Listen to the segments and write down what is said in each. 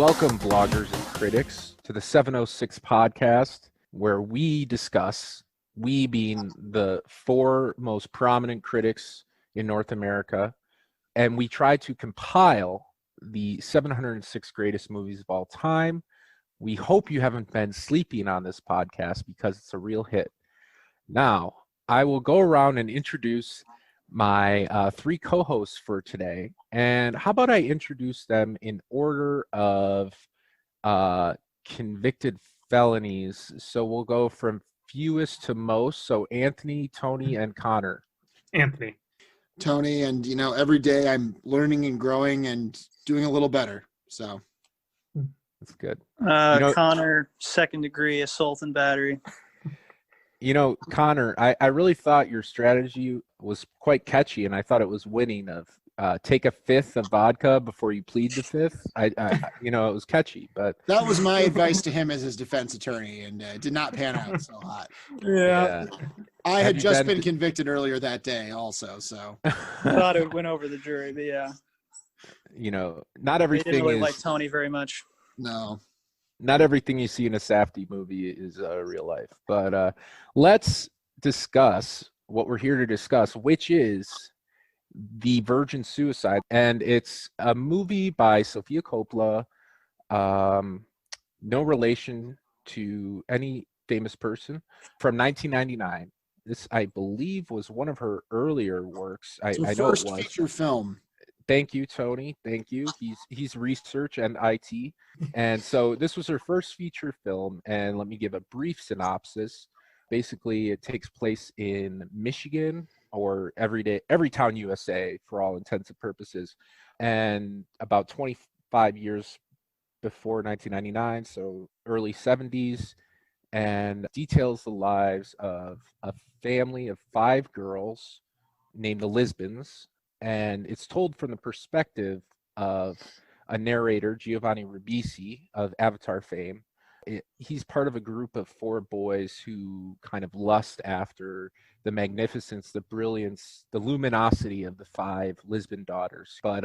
Welcome, bloggers and critics, to the 706 podcast, where we discuss, we being the four most prominent critics in North America, and we try to compile the 706 greatest movies of all time. We hope you haven't been sleeping on this podcast because it's a real hit. Now, I will go around and introduce my three co-hosts for today. And how about I introduce them in order of convicted felonies? So we'll go from fewest to most. So Anthony, Tony, and Connor. Anthony. Tony, and every day I'm learning and growing and doing a little better. So that's good. Connor, second degree assault and battery. Connor, I really thought your strategy was quite catchy, and I thought it was winning of take a fifth of vodka before you plead the fifth. It was catchy, but that was my advice to him as his defense attorney, and it did not pan out so hot. Yeah. I had just been convicted earlier that day also, so I thought it went over the jury, but yeah. Not everything they didn't really is like Tony very much. No. Not everything you see in a Safdie movie is real life. But let's discuss what we're here to discuss, which is The Virgin Suicide. And it's a movie by Sofia Coppola, no relation to any famous person, from 1999. This, I believe, was one of her earlier works. I know it was. First feature film. Thank you, Tony. Thank you. He's research and IT. And so this was her first feature film. And let me give a brief synopsis. Basically, it takes place in Michigan, or Everytown, USA, for all intents and purposes. And about 25 years before 1999, so early 70s, and details the lives of a family of 5 girls named the Lisbons. And it's told from the perspective of a narrator, Giovanni Ribisi, of Avatar fame. He's part of a group of 4 boys who kind of lust after the magnificence, the brilliance, the luminosity of the 5 Lisbon daughters. But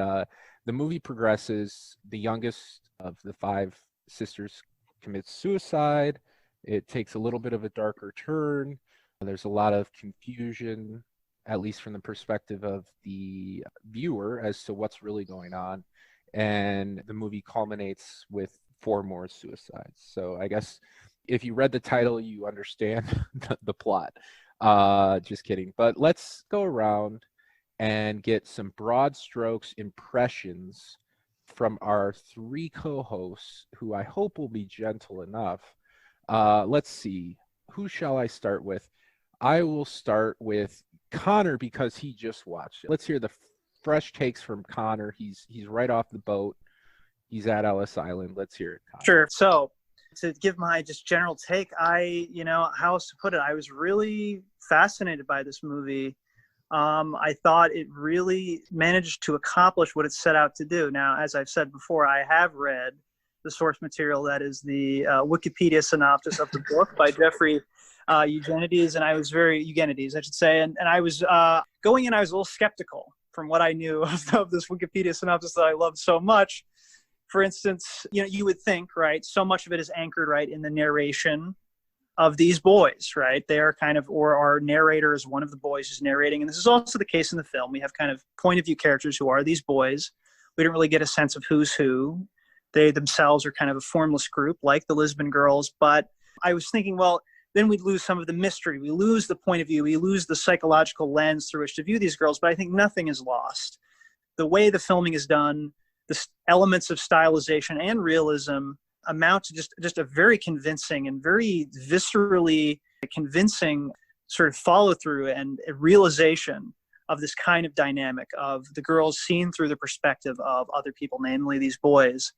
the movie progresses. The youngest of the 5 sisters commits suicide. It takes a little bit of a darker turn. There's a lot of confusion, at least from the perspective of the viewer, as to what's really going on. And the movie culminates with 4 more suicides. So I guess if you read the title, you understand the plot. Just kidding. But let's go around and get some broad strokes impressions from our 3 co-hosts, who I hope will be gentle enough. Let's see. Who shall I start with? I will start with Connor because he just watched it. Let's hear the fresh takes from Connor. He's right off the boat. He's at Ellis Island. Let's hear it, Connor. Sure. So to give my just general take, how else to put it, I was really fascinated by this movie. I thought it really managed to accomplish what it set out to do. Now, as I've said before, I have read the source material that is the Wikipedia synopsis of the book by Jeffrey Eugenides, and I was Eugenides, I should say, and I was going in, I was a little skeptical from what I knew of this Wikipedia synopsis that I loved so much. For instance, you would think, right, so much of it is anchored, right, in the narration of these boys, right? They are kind of, or our narrator is one of the boys who's narrating, and this is also the case in the film. We have kind of point of view characters who are these boys. We don't really get a sense of who's who. They themselves are kind of a formless group, like the Lisbon girls, but I was thinking, well, then we'd lose some of the mystery. We lose the point of view. We lose the psychological lens through which to view these girls, but I think nothing is lost. The way the filming is done, the elements of stylization and realism amount to just a very convincing and very viscerally convincing sort of follow through and a realization of this kind of dynamic of the girls seen through the perspective of other people, namely these boys.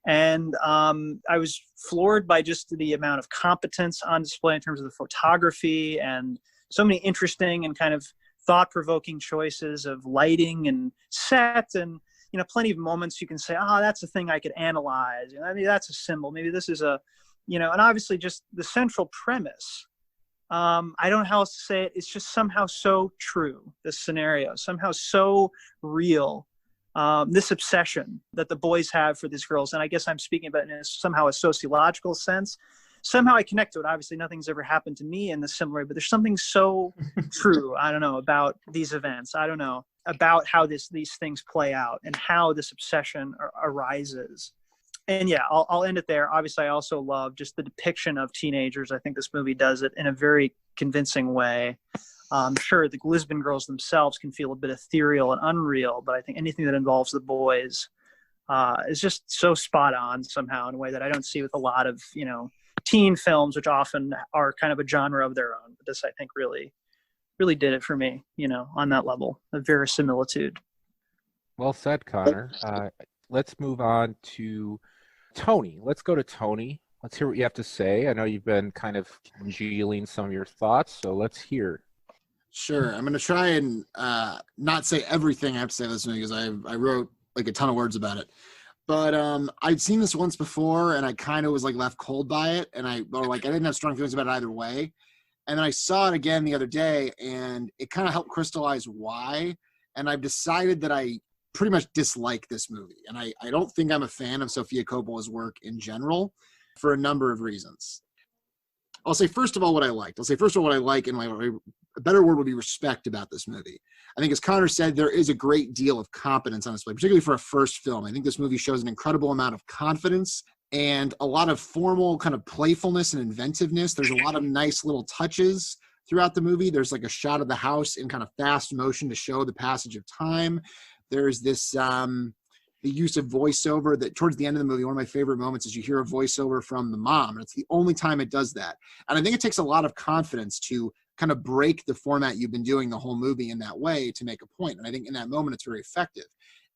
And I was floored by just the amount of competence on display in terms of the photography and so many interesting and kind of thought-provoking choices of lighting and set, and plenty of moments you can say, that's a thing I could analyze. Maybe that's a symbol. Maybe this is a, and obviously just the central premise. I don't know how else to say it. It's just somehow so true, this scenario, somehow so real this obsession that the boys have for these girls. And I guess I'm speaking about it in somehow a sociological sense. Somehow I connect to it. Obviously, nothing's ever happened to me in the similar way, but there's something so true, I don't know, about these events. I don't know, about how these things play out and how this obsession arises. And yeah, I'll end it there. Obviously, I also love just the depiction of teenagers. I think this movie does it in a very convincing way. I'm sure the Lisbon girls themselves can feel a bit ethereal and unreal, but I think anything that involves the boys is just so spot on somehow in a way that I don't see with a lot of, teen films, which often are kind of a genre of their own. But this, I think, really did it for me, on that level of verisimilitude. Well said, Connor. Let's move on to Tony. Let's go to Tony. Let's hear what you have to say. I know you've been kind of congealing some of your thoughts, so let's hear. Sure. I'm going to try and not say everything I have to say this movie because I wrote like a ton of words about it. But I'd seen this once before, and I kind of was like left cold by it, and I didn't have strong feelings about it either way. And then I saw it again the other day, and it kind of helped crystallize why. And I've decided that I pretty much dislike this movie, and I don't think I'm a fan of Sofia Coppola's work in general for a number of reasons. I'll say first of all what I liked. And a better word would be respect about this movie. I think, as Connor said, there is a great deal of competence on display, particularly for a first film. I think this movie shows an incredible amount of confidence and a lot of formal kind of playfulness and inventiveness. There's a lot of nice little touches throughout the movie. There's like a shot of the house in kind of fast motion to show the passage of time. There's this the use of voiceover that towards the end of the movie, one of my favorite moments is you hear a voiceover from the mom, and it's the only time it does that. And I think it takes a lot of confidence to kind of break the format you've been doing the whole movie in that way to make a point. And I think in that moment, it's very effective.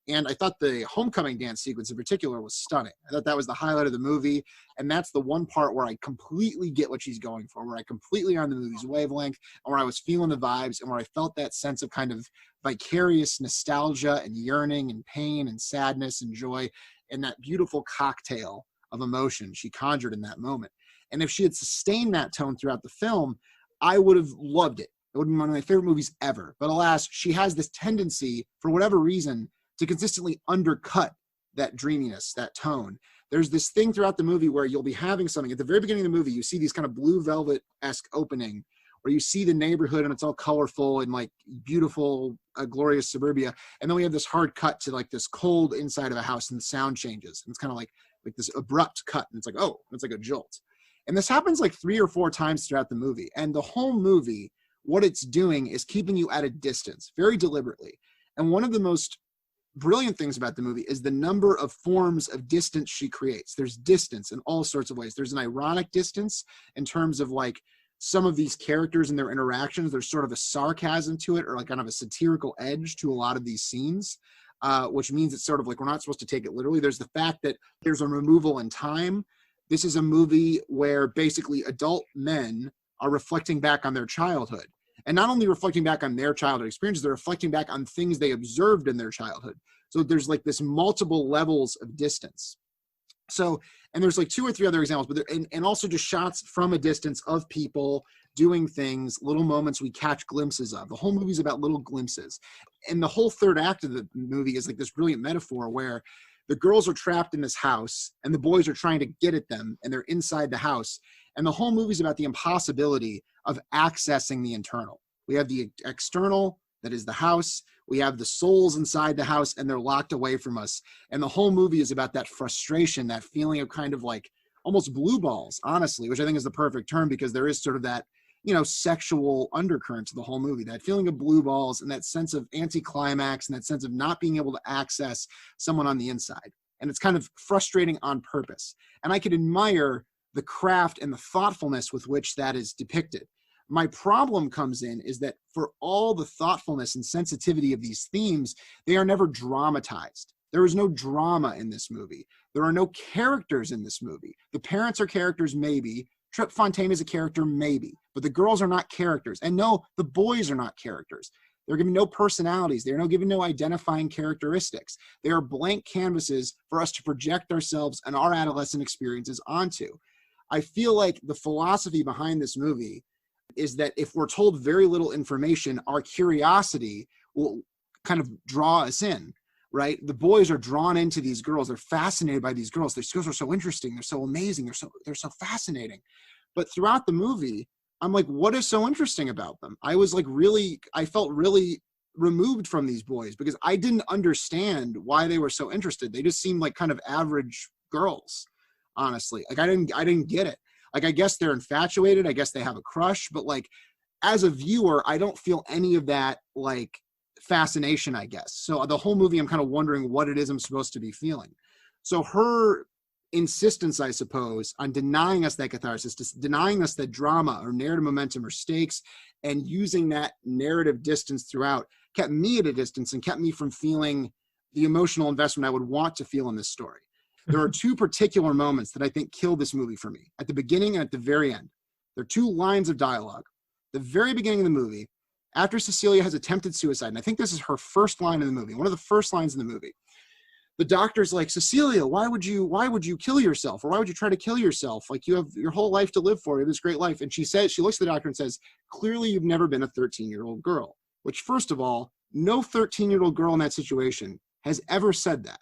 And I thought the homecoming dance sequence in particular was stunning. I thought that was the highlight of the movie. And that's the one part where I completely get what she's going for, where I completely on the movie's wavelength, and where I was feeling the vibes, and where I felt that sense of kind of vicarious nostalgia and yearning and pain and sadness and joy, and that beautiful cocktail of emotion she conjured in that moment. And if she had sustained that tone throughout the film, I would have loved it. It would have been one of my favorite movies ever. But alas, she has this tendency, for whatever reason, to consistently undercut that dreaminess, that tone. There's this thing throughout the movie where you'll be having something. At the very beginning of the movie, you see these kind of Blue Velvet-esque opening where you see the neighborhood and it's all colorful and like beautiful, glorious suburbia. And then we have this hard cut to like this cold inside of a house and the sound changes. And it's kind of like this abrupt cut. And it's like, oh, it's like a jolt. And this happens like 3 or 4 times throughout the movie. And the whole movie, what it's doing is keeping you at a distance very deliberately. And one of the most brilliant things about the movie is the number of forms of distance she creates. There's distance in all sorts of ways. There's an ironic distance in terms of like some of these characters and their interactions. There's sort of a sarcasm to it, or like kind of a satirical edge to a lot of these scenes, which means it's sort of like we're not supposed to take it literally. There's the fact that there's a removal in time. This is a movie where basically adult men are reflecting back on their childhood. And not only reflecting back on their childhood experiences, they're reflecting back on things they observed in their childhood. So there's like this multiple levels of distance. So, and there's like 2 or 3 other examples, but and also just shots from a distance of people doing things, little moments we catch glimpses of. The whole movie's about little glimpses. And the whole third act of the movie is like this brilliant metaphor where the girls are trapped in this house and the boys are trying to get at them and they're inside the house. And the whole movie's about the impossibility of accessing the internal. We have the external, that is the house. We have the souls inside the house and they're locked away from us. And the whole movie is about that frustration, that feeling of kind of like almost blue balls, honestly, which I think is the perfect term because there is sort of that, sexual undercurrent to the whole movie, that feeling of blue balls and that sense of anticlimax and that sense of not being able to access someone on the inside. And it's kind of frustrating on purpose. And I could admire the craft and the thoughtfulness with which that is depicted. My problem comes in is that for all the thoughtfulness and sensitivity of these themes, they are never dramatized. There is no drama in this movie. There are no characters in this movie. The parents are characters, maybe. Trip Fontaine is a character, maybe. But the girls are not characters. And no, the boys are not characters. They're given no personalities. They're given no identifying characteristics. They are blank canvases for us to project ourselves and our adolescent experiences onto. I feel like the philosophy behind this movie is that if we're told very little information, our curiosity will kind of draw us in. right? The boys are drawn into these girls. They're fascinated by these girls. These girls are so interesting. They're so amazing. They're so fascinating. But throughout the movie, I'm like, what is so interesting about them? I felt really removed from these boys because I didn't understand why they were so interested. They just seemed like kind of average girls, honestly. Like I didn't get it. Like, I guess they're infatuated. I guess they have a crush, but like, as a viewer, I don't feel any of that like fascination, I guess. So the whole movie, I'm kind of wondering what it is I'm supposed to be feeling. So her insistence, I suppose, on denying us that catharsis, denying us that drama or narrative momentum or stakes, and using that narrative distance throughout kept me at a distance and kept me from feeling the emotional investment I would want to feel in this story. There are two particular moments that I think kill this movie for me, at the beginning and at the very end. There are two lines of dialogue. The very beginning of the movie, after Cecilia has attempted suicide, and I think this is her first line in the movie, one of the first lines in the movie, the doctor's like, Cecilia, why would you kill yourself? Or why would you try to kill yourself? Like, you have your whole life to live for. You have this great life. And she looks at the doctor and says, clearly you've never been a 13-year-old girl. Which, first of all, no 13-year-old girl in that situation has ever said that.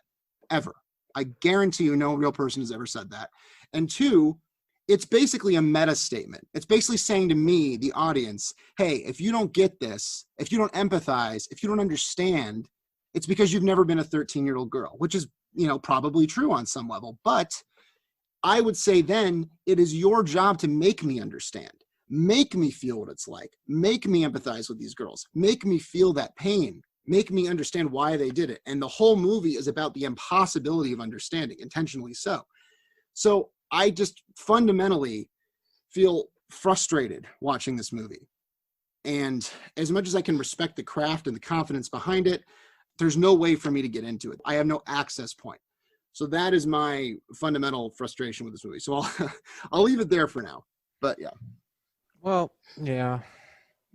Ever. I guarantee you no real person has ever said that. And two, it's basically a meta statement. It's basically saying to me, the audience, hey, if you don't get this, if you don't empathize, if you don't understand, it's because you've never been a 13-year-old girl, which is, probably true on some level. But I would say then it is your job to make me understand, make me feel what it's like, make me empathize with these girls, make me feel that pain, make me understand why they did it. And the whole movie is about the impossibility of understanding, intentionally so. So I just fundamentally feel frustrated watching this movie. And as much as I can respect the craft and the confidence behind it, there's no way for me to get into it. I have no access point. So that is my fundamental frustration with this movie. So I'll leave it there for now. But yeah. Well, yeah.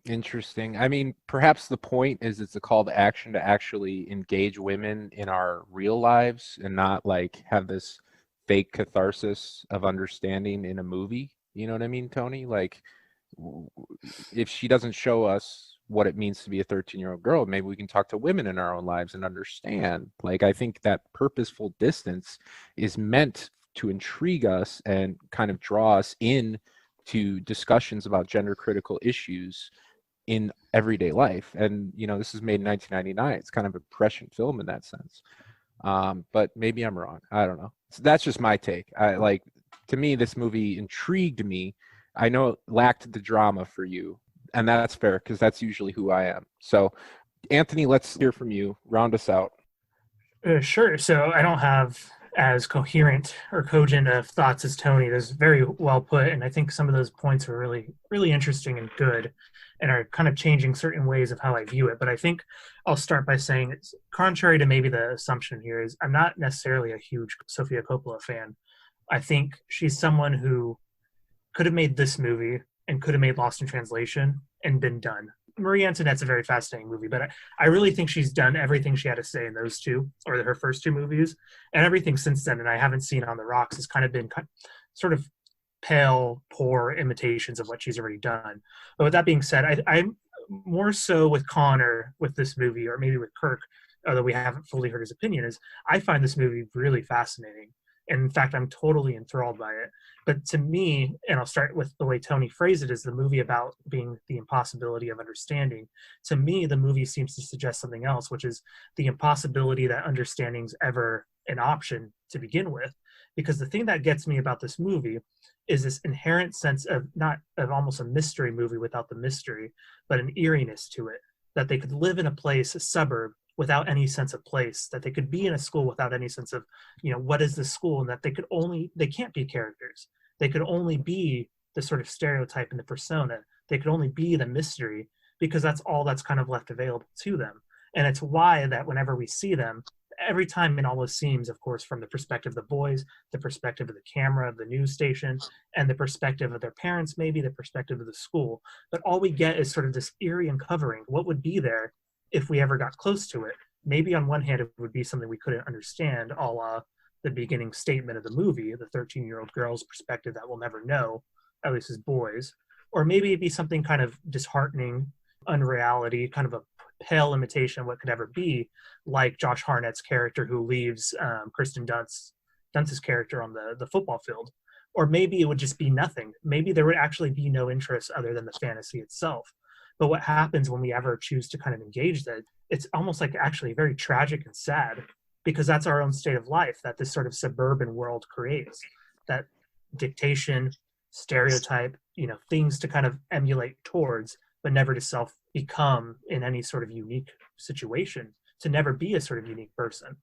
Interesting. I mean, perhaps the point is it's a call to action to actually engage women in our real lives and not like have this fake catharsis of understanding in a movie. You know what I mean, Tony? Like, if she doesn't show us what it means to be a 13-year-old girl, maybe we can talk to women in our own lives and understand. Like, I think that purposeful distance is meant to intrigue us and kind of draw us in to discussions about gender critical issues in everyday life. And this is made in 1999. It's kind of a prescient film in that sense. But maybe I'm wrong. I don't know. So that's just my take. To me, this movie intrigued me. I know it lacked the drama for you, and that's fair because that's usually who I am. So, Anthony, let's hear from you. Round us out. Sure. So I don't have as coherent or cogent of thoughts as Tony. That's very well put, and I think some of those points are really, really interesting and good, and are kind of changing certain ways of how I view it. But I think I'll start by saying, it's contrary to maybe the assumption here, is I'm not necessarily a huge Sofia Coppola fan. I think she's someone who could have made this movie and could have made Lost in Translation and been done. Marie Antoinette's a very fascinating movie, but I really think she's done everything she had to say in those two, or her first two movies, and everything since then, and I haven't seen On the Rocks, has kind of been sort of pale, poor imitations of what she's already done. But with that being said, I'm more so with Connor with this movie, or maybe with Kirk, although we haven't fully heard his opinion, is I find this movie really fascinating. And in fact, I'm totally enthralled by it. But to me, and I'll start with the way Tony phrased it, is the movie about being the impossibility of understanding. To me, the movie seems to suggest something else, which is the impossibility that understanding's ever an option to begin with. Because the thing that gets me about this movie is this inherent sense of not of almost a mystery movie without the mystery, but an eeriness to it. That they could live in a place, a suburb, without any sense of place, that they could be in a school without any sense of, what is this school, and that they can't be characters. They could only be the sort of stereotype and the persona. They could only be the mystery, because that's all that's kind of left available to them. And it's why that whenever we see them, every time it almost seems, of course, from the perspective of the boys, the perspective of the camera of the news station, and the perspective of their parents, maybe the perspective of the school. But all we get is sort of this eerie uncovering. What would be there if we ever got close to it? Maybe on one hand, it would be something we couldn't understand, a la the beginning statement of the movie, the 13-year-old girl's perspective that we'll never know, at least as boys. Or maybe it'd be something kind of disheartening, unreality, kind of a pale imitation of what could ever be, like Josh Hartnett's character who leaves Kristen Dunst's character on the football field. Or maybe it would just be nothing. Maybe there would actually be no interest other than the fantasy itself. But what happens when we ever choose to kind of engage that, it's almost like actually very tragic and sad, because that's our own state of life that this sort of suburban world creates. That dictation, stereotype, things to kind of emulate towards, but never to self become in any sort of unique situation, to never be a sort of unique person.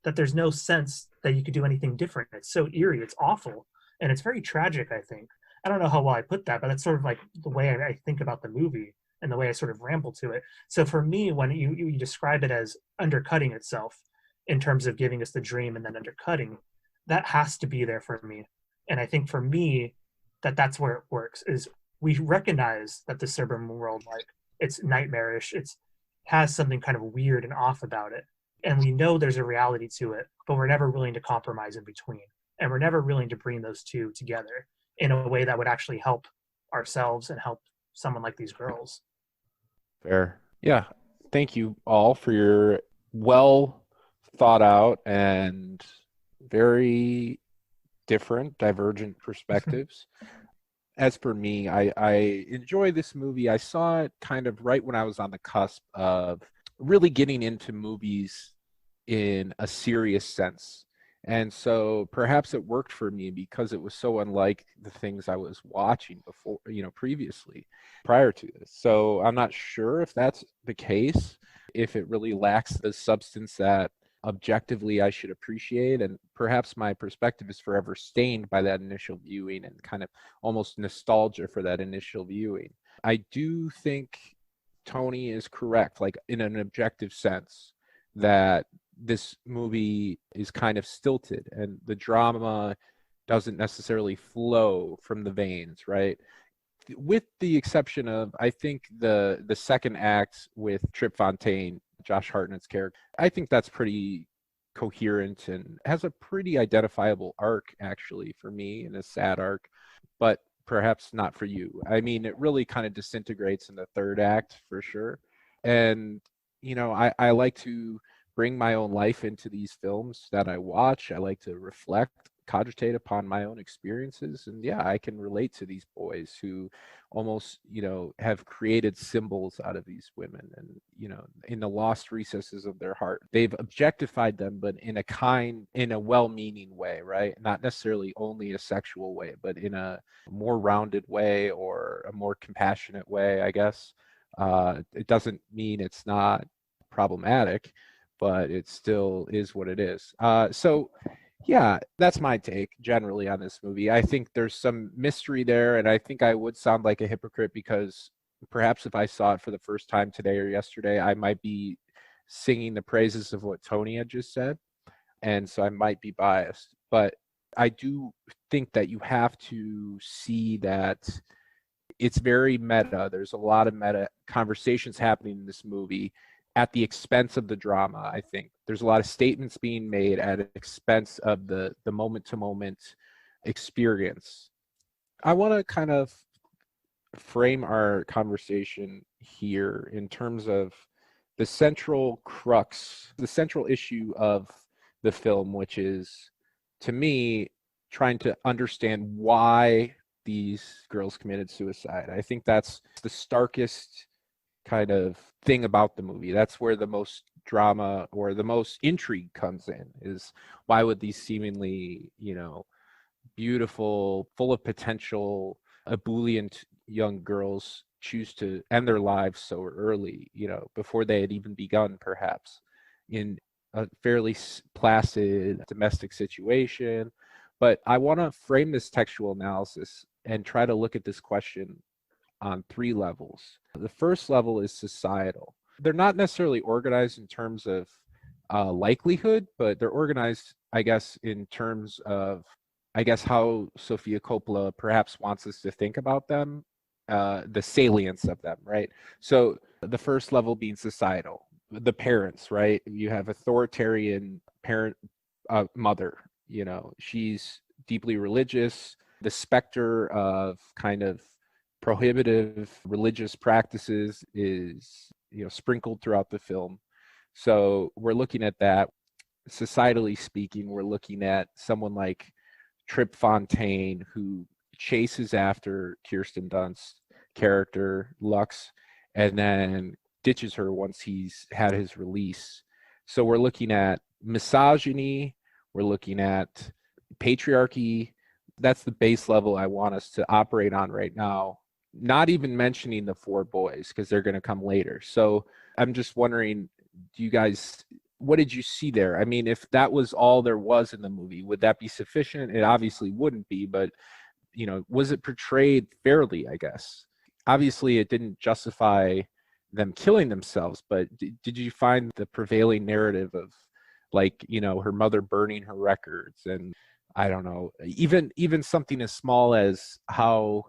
That there's no sense that you could do anything different. It's so eerie, it's awful, and it's very tragic, I think. I don't know how well I put that, but that's sort of like the way I think about the movie and the way I sort of ramble to it. So for me, when you describe it as undercutting itself in terms of giving us the dream and then undercutting, that has to be there for me. And I think for me, that's where it works, is we recognize that the suburban world, like, it's nightmarish, it's has something kind of weird and off about it. And we know there's a reality to it, but we're never willing to compromise in between. And we're never willing to bring those two together in a way that would actually help ourselves and help someone like these girls. Fair. Yeah. Thank you all for your well thought out and very different, divergent perspectives. As for me, I enjoy this movie. I saw it kind of right when I was on the cusp of really getting into movies in a serious sense. And so perhaps it worked for me because it was so unlike the things I was watching before, previously, prior to this. So I'm not sure if that's the case, if it really lacks the substance that objectively I should appreciate. And perhaps my perspective is forever stained by that initial viewing and kind of almost nostalgia for that initial viewing. I do think Tony is correct, like in an objective sense, that this movie is kind of stilted and the drama doesn't necessarily flow from the veins, right? With the exception of, I think, the second act with Trip Fontaine, Josh Hartnett's character, I think that's pretty coherent and has a pretty identifiable arc, actually, for me, and a sad arc, but perhaps not for you. I mean, it really kind of disintegrates in the third act, for sure. And, I like to bring my own life into these films that I watch. I like to reflect, cogitate upon my own experiences. And yeah, I can relate to these boys who almost, have created symbols out of these women and, in the lost recesses of their heart, they've objectified them, but in a well-meaning way, right? Not necessarily only a sexual way, but in a more rounded way or a more compassionate way, I guess. It doesn't mean it's not problematic, but it still is what it is. So yeah, that's my take generally on this movie. I think there's some mystery there, and I think I would sound like a hypocrite because perhaps if I saw it for the first time today or yesterday, I might be singing the praises of what Tony had just said, and so I might be biased. But I do think that you have to see that it's very meta. There's a lot of meta conversations happening in this movie at the expense of the drama. I think there's a lot of statements being made at the expense of the moment-to-moment experience. I want to kind of frame our conversation here in terms of the central crux, the central issue of the film, which is, to me, trying to understand why these girls committed suicide. I think that's the starkest kind of thing about the movie. That's where the most drama or the most intrigue comes in, is why would these seemingly, beautiful, full of potential, ebullient young girls choose to end their lives so early, before they had even begun, perhaps, in a fairly placid domestic situation. But I want to frame this textual analysis and try to look at this question on three levels. The first level is societal. They're not necessarily organized in terms of likelihood, but they're organized, I guess, in terms of, how Sofia Coppola perhaps wants us to think about them, the salience of them, right? So the first level being societal. The parents, right? You have authoritarian parent, mother, she's deeply religious. The specter of kind of prohibitive religious practices is sprinkled throughout the film. So we're looking at that. Societally speaking, we're looking at someone like Trip Fontaine, who chases after Kirsten Dunst's character Lux and then ditches her once he's had his release. So we're looking at misogyny, we're looking at patriarchy. That's the base level I want us to operate on right now, not even mentioning the four boys because they're going to come later. So I'm just wondering, do you guys, what did you see there? I mean, if that was all there was in the movie, would that be sufficient? It obviously wouldn't be, but was it portrayed fairly, I guess? Obviously, it didn't justify them killing themselves, but did you find the prevailing narrative of, like, her mother burning her records, and I don't know, even something as small as how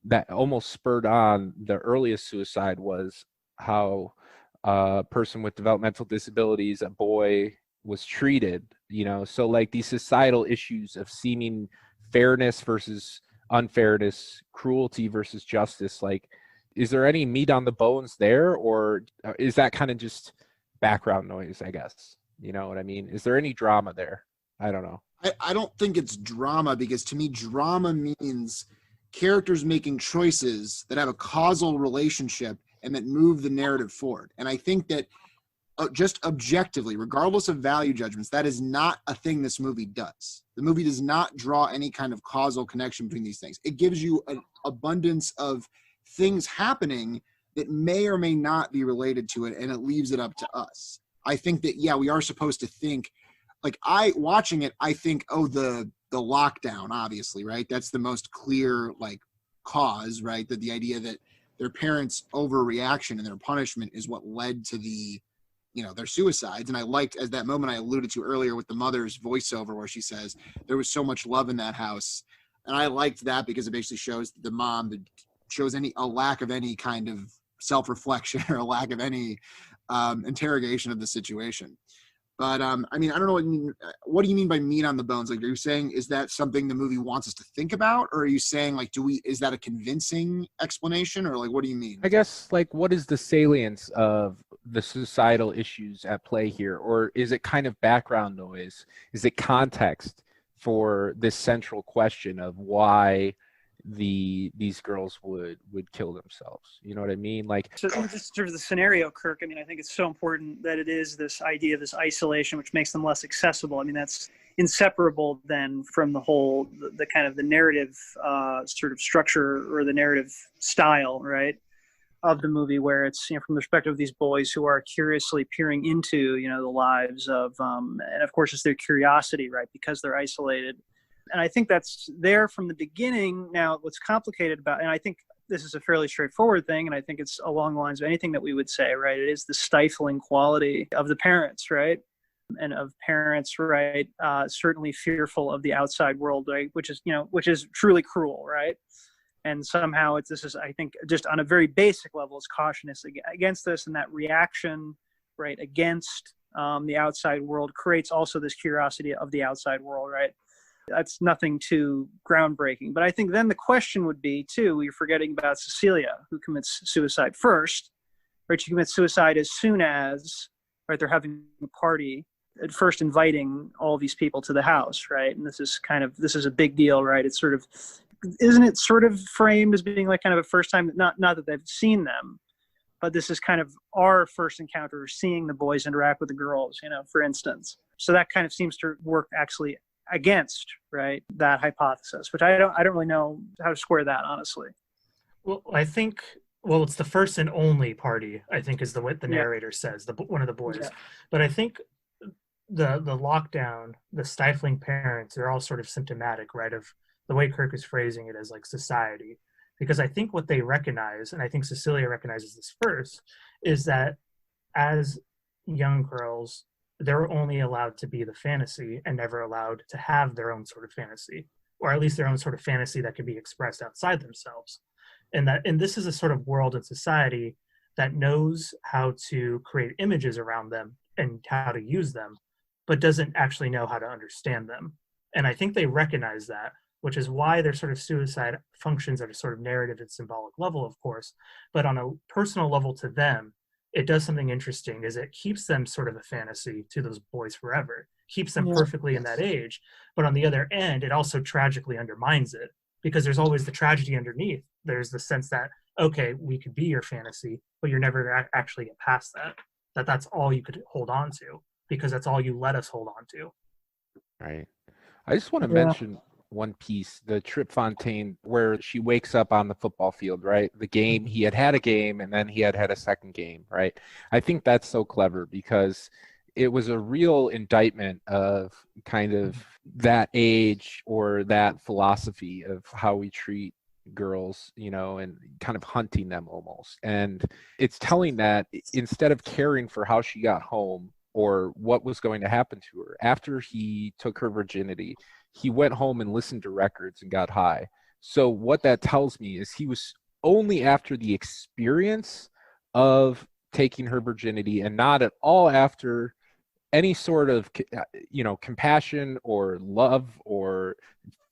that almost spurred on the earliest suicide was how a person with developmental disabilities, a boy, was treated, so like these societal issues of seeming fairness versus unfairness, cruelty versus justice, like, is there any meat on the bones there, or is that kind of just background noise, I guess? You know what I mean? Is there any drama there? I don't know. I don't think it's drama, because to me, drama means characters making choices that have a causal relationship and that move the narrative forward. And I think that just objectively, regardless of value judgments, that is not a thing this movie does. The movie does not draw any kind of causal connection between these things. It gives you an abundance of things happening that may or may not be related to it, and it leaves it up to us. I think that, yeah, we are supposed to think, like, watching it, I think, the lockdown, obviously, right? That's the most clear, like, cause, right? That the idea that their parents' overreaction and their punishment is what led to their suicides. And I liked, as that moment I alluded to earlier with the mother's voiceover where she says, there was so much love in that house. And I liked that because it basically shows the mom, that shows a lack of any kind of self-reflection or a lack of any interrogation of the situation. But I mean, I don't know what do you mean by meat on the bones? Like, are you saying, is that something the movie wants us to think about? Or are you saying, like, is that a convincing explanation? Or, like, what do you mean? I guess, like, what is the salience of the societal issues at play here? Or is it kind of background noise? Is it context for this central question of why these girls would kill themselves? You know what I mean? Like, so just sort of the scenario, Kirk, I mean, I think it's so important that it is this idea of this isolation, which makes them less accessible. I mean, that's inseparable then from the whole, the kind of the narrative sort of structure or the narrative style, right, of the movie, where it's, from the perspective of these boys who are curiously peering into, the lives of, and of course it's their curiosity, right, because they're isolated. And I think that's there from the beginning. Now, what's complicated about, and I think this is a fairly straightforward thing, and I think it's along the lines of anything that we would say, right? It is the stifling quality of the parents, right? And of parents, right? Certainly fearful of the outside world, right? Which is truly cruel, right? And somehow this is, I think, just on a very basic level, it's cautious against this, and that reaction, right, against the outside world creates also this curiosity of the outside world, right? That's nothing too groundbreaking. But I think then the question would be, too, you're forgetting about Cecilia, who commits suicide first, right? She commits suicide as soon as, right, they're having a party, at first inviting all these people to the house, right? And this is a big deal, right? It's sort of, isn't it sort of framed as being like kind of a first time, not that they've seen them, but this is kind of our first encounter, seeing the boys interact with the girls, for instance. So that kind of seems to work actually against, right, that hypothesis, which I don't really know how to square that, honestly. Well, I think, it's the first and only party, I think, is what the narrator says, one of the boys. Yeah. But I think the lockdown, the stifling parents, they're all sort of symptomatic, right, of the way Kirk is phrasing it as, like, society. Because I think what they recognize, and I think Cecilia recognizes this first, is that as young girls, they're only allowed to be the fantasy and never allowed to have their own sort of fantasy, or at least their own sort of fantasy that could be expressed outside themselves. And this is a sort of world and society that knows how to create images around them and how to use them, but doesn't actually know how to understand them. And I think they recognize that, which is why their sort of suicide functions at a sort of narrative and symbolic level, of course, but on a personal level to them, it does something interesting is it keeps them sort of a fantasy to those boys forever, keeps them Yeah. perfectly in that age. But on the other end, it also tragically undermines it because there's always the tragedy underneath. There's the sense that, okay, we could be your fantasy, but you're never actually get past that. That's all you could hold on to because that's all you let us hold on to. Right. I just want to Yeah. mention one piece, the Trip Fontaine, where she wakes up on the football field, right? The game, he had a game and then he had a second game, right? I think that's so clever because it was a real indictment of kind of that age or that philosophy of how we treat girls, and kind of hunting them almost. And it's telling that instead of caring for how she got home or what was going to happen to her after he took her virginity, he went home and listened to records and got high. So what that tells me is he was only after the experience of taking her virginity and not at all after any sort of compassion or love or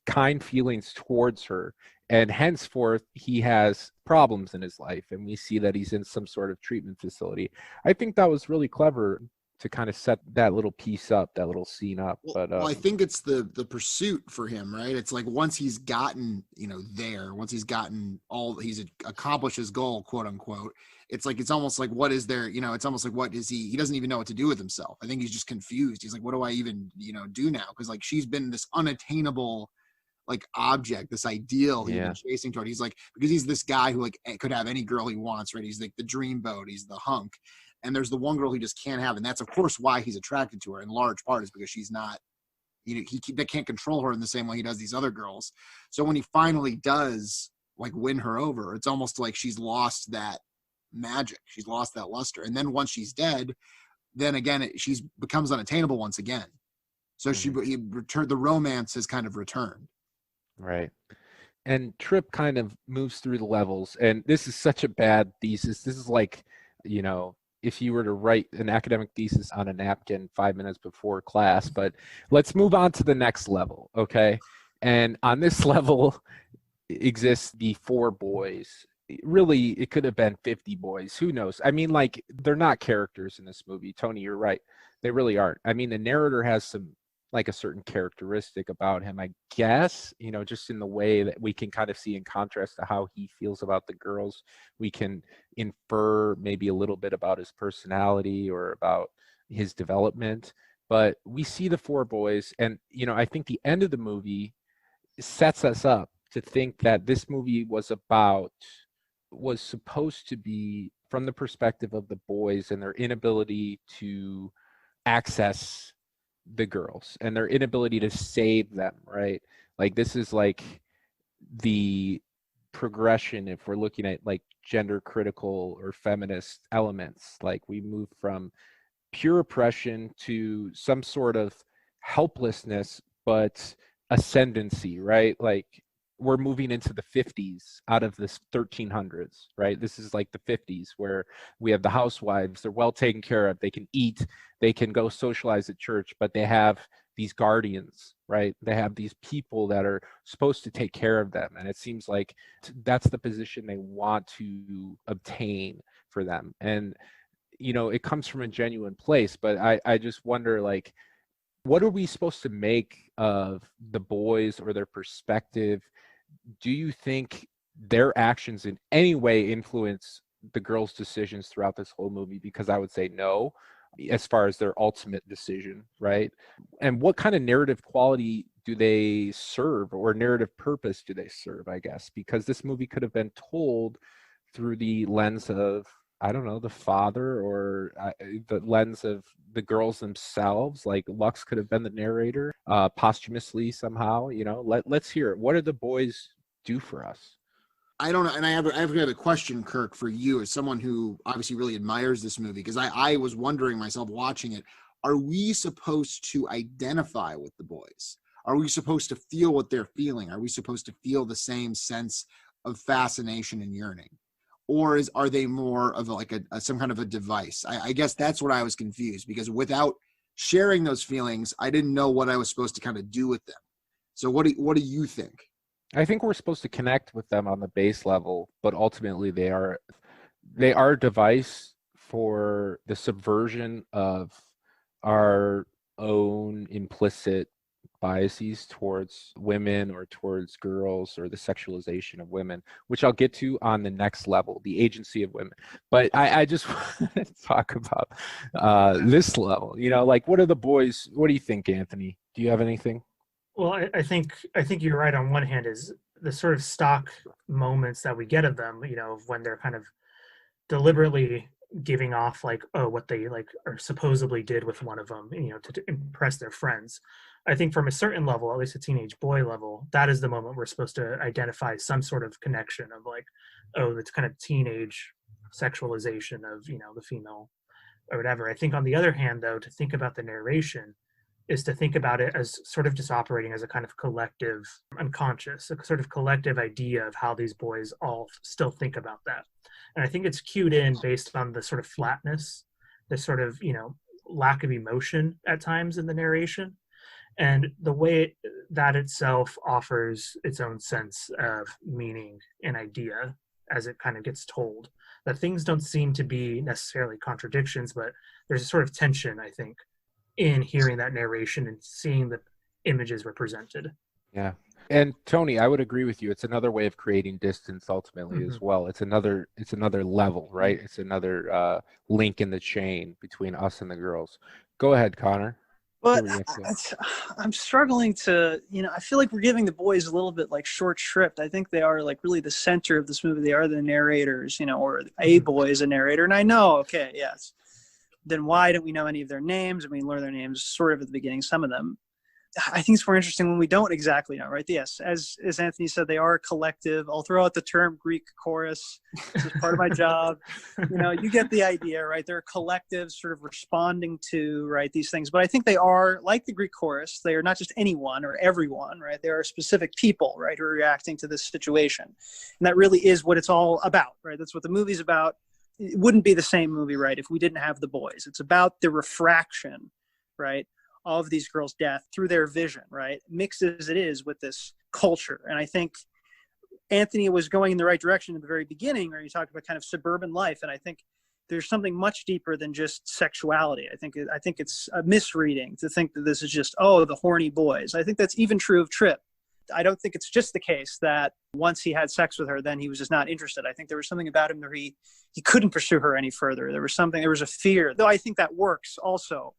kind feelings towards her. And henceforth he has problems in his life, and we see that he's in some sort of treatment facility. I think that was really clever to kind of set that little piece up, that little scene up. Well, I think it's the pursuit for him, right? It's like once he's gotten, once he's gotten he's accomplished his goal, quote unquote. It's almost like, what is there? It's almost like, what is he doesn't even know what to do with himself. I think he's just confused. He's like, what do I even, do now? Because like she's been this unattainable like object, this ideal he's been chasing toward. He's like, because he's this guy who like could have any girl he wants, right? He's like the dreamboat, he's the hunk. And there's the one girl he just can't have. And that's, of course, why he's attracted to her in large part is because she's not, he can't control her in the same way he does these other girls. So when he finally does like win her over, it's almost like she's lost that magic. She's lost that luster. And then once she's dead, then again, she's becomes unattainable once again. So the romance has kind of returned. Right. And Trip kind of moves through the levels. And this is such a bad thesis. This is like, if you were to write an academic thesis on a napkin 5 minutes before class, but let's move on to the next level, okay? And on this level exists the 4 boys. Really, it could have been 50 boys. Who knows? I mean, like, they're not characters in this movie. Tony, you're right. They really aren't. I mean, the narrator has some, like a certain characteristic about him, I guess, just in the way that we can kind of see in contrast to how he feels about the girls. We can infer maybe a little bit about his personality or about his development, but we see the 4 boys. And, I think the end of the movie sets us up to think that this movie was supposed to be from the perspective of the boys and their inability to access the girls and their inability to save them, right? Like this is like the progression if we're looking at like gender critical or feminist elements. Like we move from pure oppression to some sort of helplessness but ascendancy, right? Like we're moving into the 50s out of this 1300s, right? This is like the 50s where we have the housewives, they're well taken care of, they can eat, they can go socialize at church, but they have these guardians, right? They have these people that are supposed to take care of them. And it seems like that's the position they want to obtain for them. And, it comes from a genuine place, but I just wonder, like, what are we supposed to make of the boys or their perspective? Do you think their actions in any way influence the girls' decisions throughout this whole movie? Because I would say no, as far as their ultimate decision, right? And what kind of narrative quality do they serve, or narrative purpose do they serve, I guess? Because this movie could have been told through the lens of, I don't know, the father, or the lens of the girls themselves. Like Lux could have been the narrator posthumously somehow. Let's hear it. What do the boys do for us? I don't know, and I have a question, Kirk, for you as someone who obviously really admires this movie, because I was wondering myself watching it, are we supposed to identify with the boys? Are we supposed to feel what they're feeling? Are we supposed to feel the same sense of fascination and yearning? Or are they more of like some kind of a device? I guess that's what I was confused, because without sharing those feelings, I didn't know what I was supposed to kind of do with them. So what do you think? I think we're supposed to connect with them on the base level, but ultimately they are a device for the subversion of our own implicit biases towards women or towards girls, or the sexualization of women, which I'll get to on the next level, the agency of women. But I just want to talk about this level. Like, what do you think, Anthony? Do you have anything? Well, I think you're right. On one hand, is the sort of stock moments that we get of them, when they're kind of deliberately giving off like, oh, what they like or supposedly did with one of them, to impress their friends. I think from a certain level, at least a teenage boy level, that is the moment we're supposed to identify some sort of connection of like, oh, that's kind of teenage sexualization of, the female or whatever. I think on the other hand, though, to think about the narration is to think about it as sort of just operating as a kind of collective unconscious, a sort of collective idea of how these boys all still think about that. And I think it's cued in based on the sort of flatness, the sort of, lack of emotion at times in the narration, and the way that itself offers its own sense of meaning and idea as it kind of gets told. That things don't seem to be necessarily contradictions, but there's a sort of tension, I think, in hearing that narration and seeing the images represented. Yeah. And Tony, I would agree with you. It's another way of creating distance ultimately as well. It's another level, right? It's another link in the chain between us and the girls. Go ahead, Connor. But I'm struggling to, I feel like we're giving the boys a little bit like short shrift. I think they are like really the center of this movie. They are the narrators, or a boy is a narrator. And I know, okay, yes. Then why don't we know any of their names? And we learn their names sort of at the beginning, some of them. I think it's more interesting when we don't exactly know, right? Yes, as Anthony said, they are a collective. I'll throw out the term Greek chorus. This is part of my job. You get the idea, right? They're a collective sort of responding to, right, these things. But I think they are, like the Greek chorus, they are not just anyone or everyone, right? They are specific people, right, who are reacting to this situation. And that really is what it's all about, right? That's what the movie's about. It wouldn't be the same movie, right, if we didn't have the boys. It's about the refraction, right, of these girls' death through their vision, right, mixed as it is with this culture. And I think Anthony was going in the right direction at the very beginning, where he talked about kind of suburban life. And I think there's something much deeper than just sexuality. I think it's a misreading to think that this is just, oh, the horny boys. I think that's even true of Trip. I don't think it's just the case that once he had sex with her, then he was just not interested. I think there was something about him that he couldn't pursue her any further. There was a fear, though I think that works also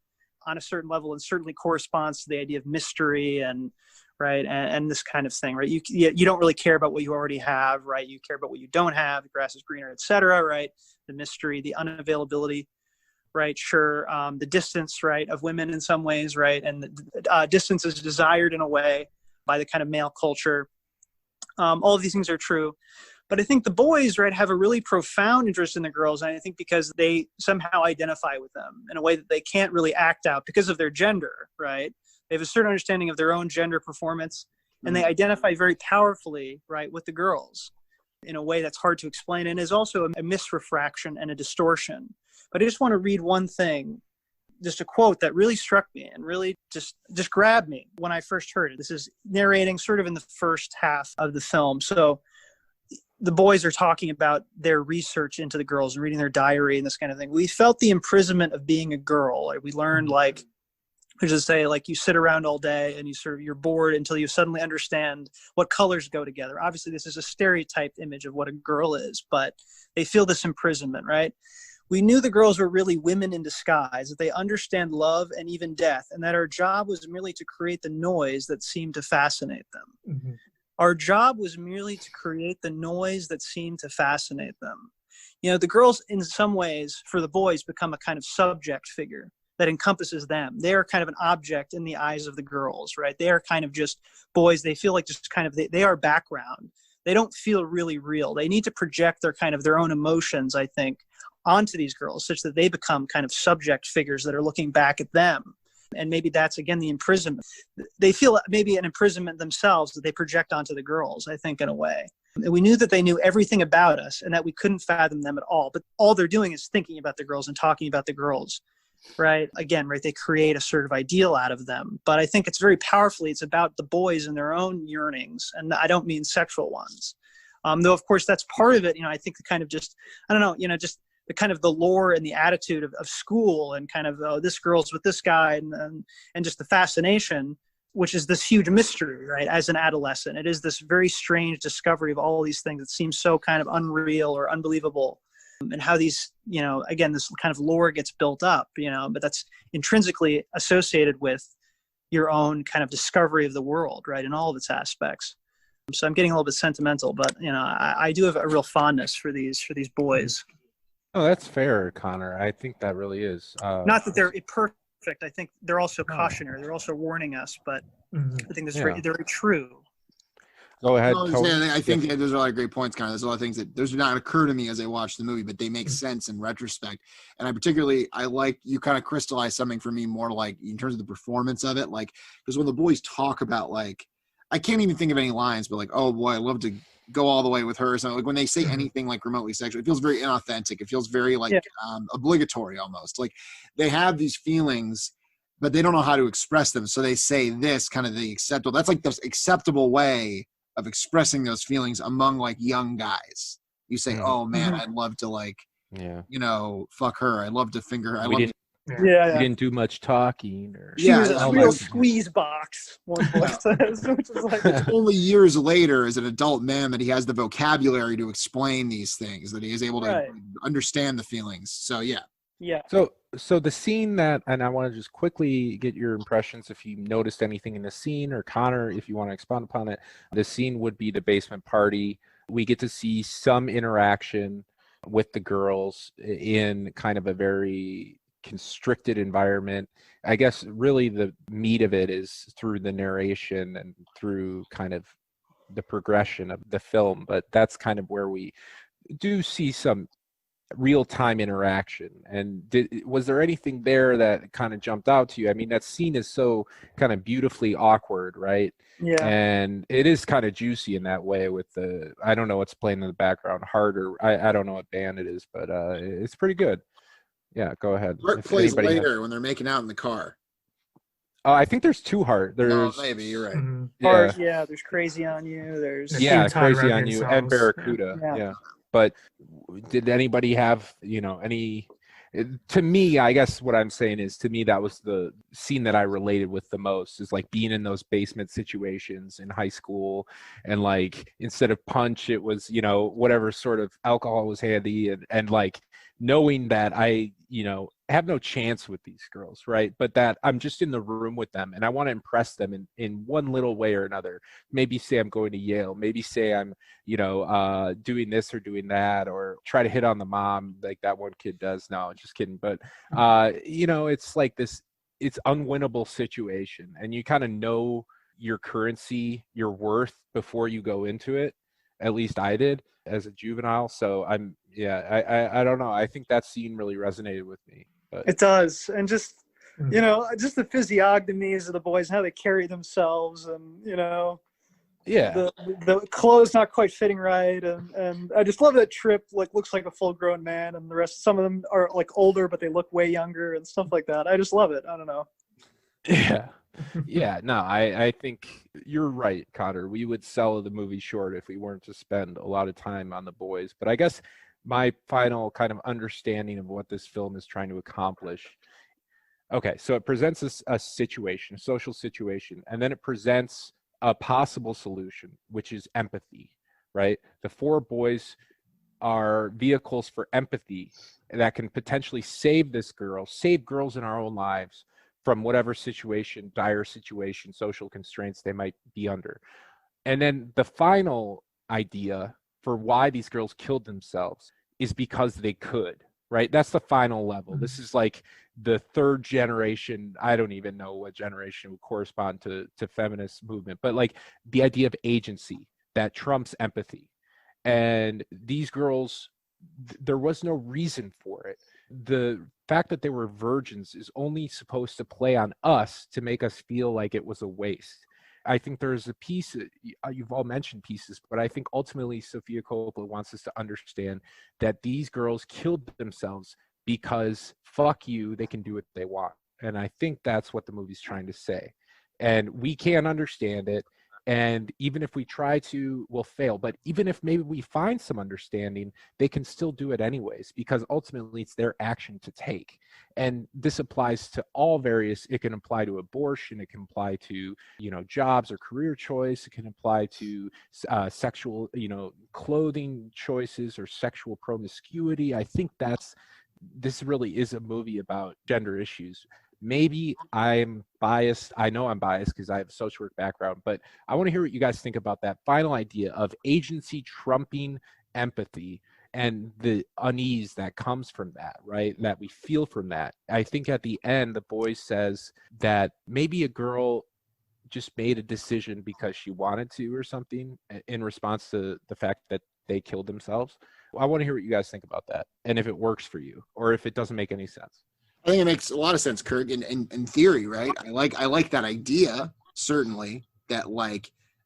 on a certain level and certainly corresponds to the idea of mystery and right and this kind of thing, right? You don't really care about what you already have, right? You care about what you don't have. The grass is greener, etc. Right? The mystery, the unavailability, right? Sure, the distance, right, of women in some ways, right? And the distance is desired in a way by the kind of male culture. All of these things are true. But I think the boys, right, have a really profound interest in the girls. And I think because they somehow identify with them in a way that they can't really act out because of their gender, right? They have a certain understanding of their own gender performance, and they identify very powerfully, right, with the girls in a way that's hard to explain and is also a misrefraction and a distortion. But I just want to read one thing, just a quote that really struck me and really just grabbed me when I first heard it. This is narrating sort of in the first half of the film. So the boys are talking about their research into the girls and reading their diary and this kind of thing. We felt the imprisonment of being a girl. We learned, like, which is to say, like, you sit around all day and you're bored until you suddenly understand what colors go together. Obviously, this is a stereotyped image of what a girl is, but they feel this imprisonment, right? We knew the girls were really women in disguise, that they understand love and even death, and that our job was merely to create the noise that seemed to fascinate them. Mm-hmm. Our job was merely to create the noise that seemed to fascinate them. The girls, in some ways, for the boys, become a kind of subject figure that encompasses them. They are kind of an object in the eyes of the girls, right? They are kind of just boys. They feel like just kind of, they are background. They don't feel really real. They need to project their own emotions, I think, onto these girls such that they become kind of subject figures that are looking back at them. And maybe that's, again, the imprisonment. They feel maybe an imprisonment themselves that they project onto the girls, I think, in a way. And we knew that they knew everything about us and that we couldn't fathom them at all. But all they're doing is thinking about the girls and talking about the girls, right? Again, right, they create a sort of ideal out of them. But I think it's very powerfully, it's about the boys and their own yearnings. And I don't mean sexual ones. Though, of course, that's part of it. I think the kind of just, I don't know, just the kind of the lore and the attitude of school, and kind of, oh, this girl's with this guy, and just the fascination, which is this huge mystery, right? As an adolescent, it is this very strange discovery of all these things that seem so kind of unreal or unbelievable, and how these, again, this kind of lore gets built up, but that's intrinsically associated with your own kind of discovery of the world, right? In all of its aspects. So I'm getting a little bit sentimental, but I do have a real fondness for these boys. Oh, that's fair, Connor. I think that really is. Not that they're perfect. I think they're also cautionary. They're also warning us, but I think that's very true. Go ahead. I think that those are a lot of great points, Connor. There's a lot of things that those do not occur to me as I watch the movie, but they make sense in retrospect. And I like you kind of crystallize something for me more like in terms of the performance of it. Like, because when the boys talk about, like, I can't even think of any lines, but like, oh boy, I love to go all the way with her. So like when they say anything like remotely sexual, it feels very inauthentic. It feels very like obligatory almost. Like they have these feelings, but they don't know how to express them. So they say this kind of the acceptable. That's like the acceptable way of expressing those feelings among like young guys. You say, oh man, I'd love to like, fuck her. I'd love to finger her. We didn't do much talking. She was a real squeeze box, one boy says. Which is like, it's only years later as an adult man that he has the vocabulary to explain these things, that he is able to understand the feelings. So, yeah. So the scene that, and I want to just quickly get your impressions if you noticed anything in the scene, or Connor, if you want to expound upon it. The scene would be the basement party. We get to see some interaction with the girls in kind of a very constricted environment. I guess really the meat of it is through the narration and through kind of the progression of the film, but that's kind of where we do see some real-time interaction. And was there anything there that kind of jumped out to you? I mean, that scene is so kind of beautifully awkward, right? Yeah. And it is kind of juicy in that way with the, I don't know what's playing in the background, Heart, or I don't know what band it is, but it's pretty good. Yeah, go ahead. Heart plays later when they're making out in the car. Oh, I think there's two Heart. There's maybe you're right. Heart, there's Crazy on You. There's Crazy on You and Barracuda. Yeah. But did anybody have, any? To me, I guess what I'm saying is, to me, that was the scene that I related with the most, is like being in those basement situations in high school, and like instead of punch, it was, whatever sort of alcohol was handy, and like knowing that I, have no chance with these girls, right? But that I'm just in the room with them and I want to impress them in one little way or another. Maybe say I'm going to Yale, maybe say I'm, doing this or doing that, or try to hit on the mom like that one kid does. No, just kidding. But, it's like this, it's unwinnable situation, and you kind of know your currency, your worth before you go into it. At least I did as a juvenile. So I don't know. I think that scene really resonated with me. But it does. And just, just the physiognomies of the boys, how they carry themselves, and, the clothes not quite fitting right. And I just love that Trip looks like a full grown man, and the rest, some of them are like older, but they look way younger and stuff like that. I just love it. I don't know. Yeah. No, I think you're right, Connor. We would sell the movie short if we weren't to spend a lot of time on the boys. But I guess my final kind of understanding of what this film is trying to accomplish. Okay, so it presents a situation, a social situation, and then it presents a possible solution, which is empathy, right? The four boys are vehicles for empathy that can potentially save girls in our own lives from whatever situation, dire situation, social constraints they might be under. And then the final idea for why these girls killed themselves is because they could, right? That's the final level. This is like the third generation. I don't even know what generation would correspond to feminist movement, but like the idea of agency that trumps empathy. And these girls, there was no reason for it. The fact that they were virgins is only supposed to play on us to make us feel like it was a waste. I think there's a piece, you've all mentioned pieces, but I think ultimately Sofia Coppola wants us to understand that these girls killed themselves because fuck you, they can do what they want. And I think that's what the movie's trying to say. And we can't understand it. And even if we try to, we'll fail. But even if maybe we find some understanding, they can still do it anyways, because ultimately it's their action to take. And this applies to all various, it can apply to abortion, it can apply to, jobs or career choice, it can apply to sexual, clothing choices or sexual promiscuity. I think this really is a movie about gender issues. Maybe I'm biased. I know I'm biased because I have a social work background, but I want to hear what you guys think about that final idea of agency trumping empathy and the unease that comes from that, right? That we feel from that. I think at the end, the boy says that maybe a girl just made a decision because she wanted to or something in response to the fact that they killed themselves. I want to hear what you guys think about that and if it works for you or if it doesn't make any sense. I think it makes a lot of sense, Kirk, in theory, right? I like that idea, certainly, that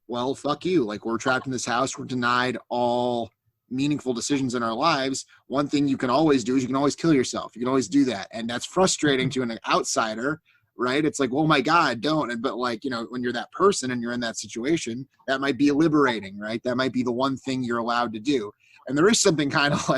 well, fuck you. We're trapped in this house. We're denied all meaningful decisions in our lives. One thing you can always do is you can always kill yourself. You can always do that. And that's frustrating to an outsider, right? It's oh my God, don't. But when you're that person and you're in that situation, that might be liberating, right? That might be the one thing you're allowed to do. And there is something kind of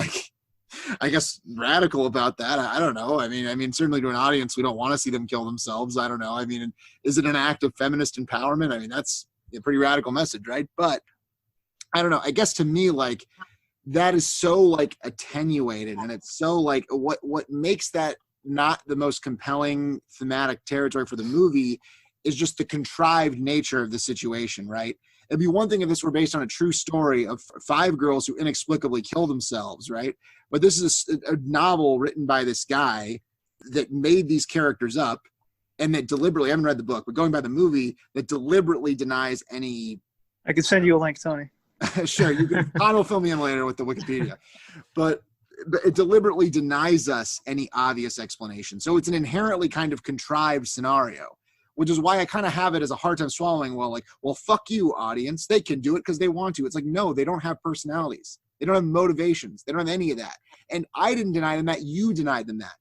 I guess radical about that. I don't know. I mean, certainly to an audience, we don't want to see them kill themselves. I don't know. I mean, is it an act of feminist empowerment? I mean, that's a pretty radical message, right? But I don't know. I guess to me, that is so attenuated, and it's so what makes that not the most compelling thematic territory for the movie is just the contrived nature of the situation, right? It'd be one thing if this were based on a true story of 5 girls who inexplicably kill themselves, right? But this is a novel written by this guy that made these characters up and that deliberately, I haven't read the book, but going by the movie, that deliberately denies any... I can send you a link, Tony. Sure, you can. Con will fill me in later with the Wikipedia. But it deliberately denies us any obvious explanation. So it's an inherently kind of contrived scenario, which is why I kind of have it as a hard time swallowing. Well, fuck you, audience. They can do it because they want to. It's no, they don't have personalities. They don't have motivations. They don't have any of that. And I didn't deny them that. You denied them that.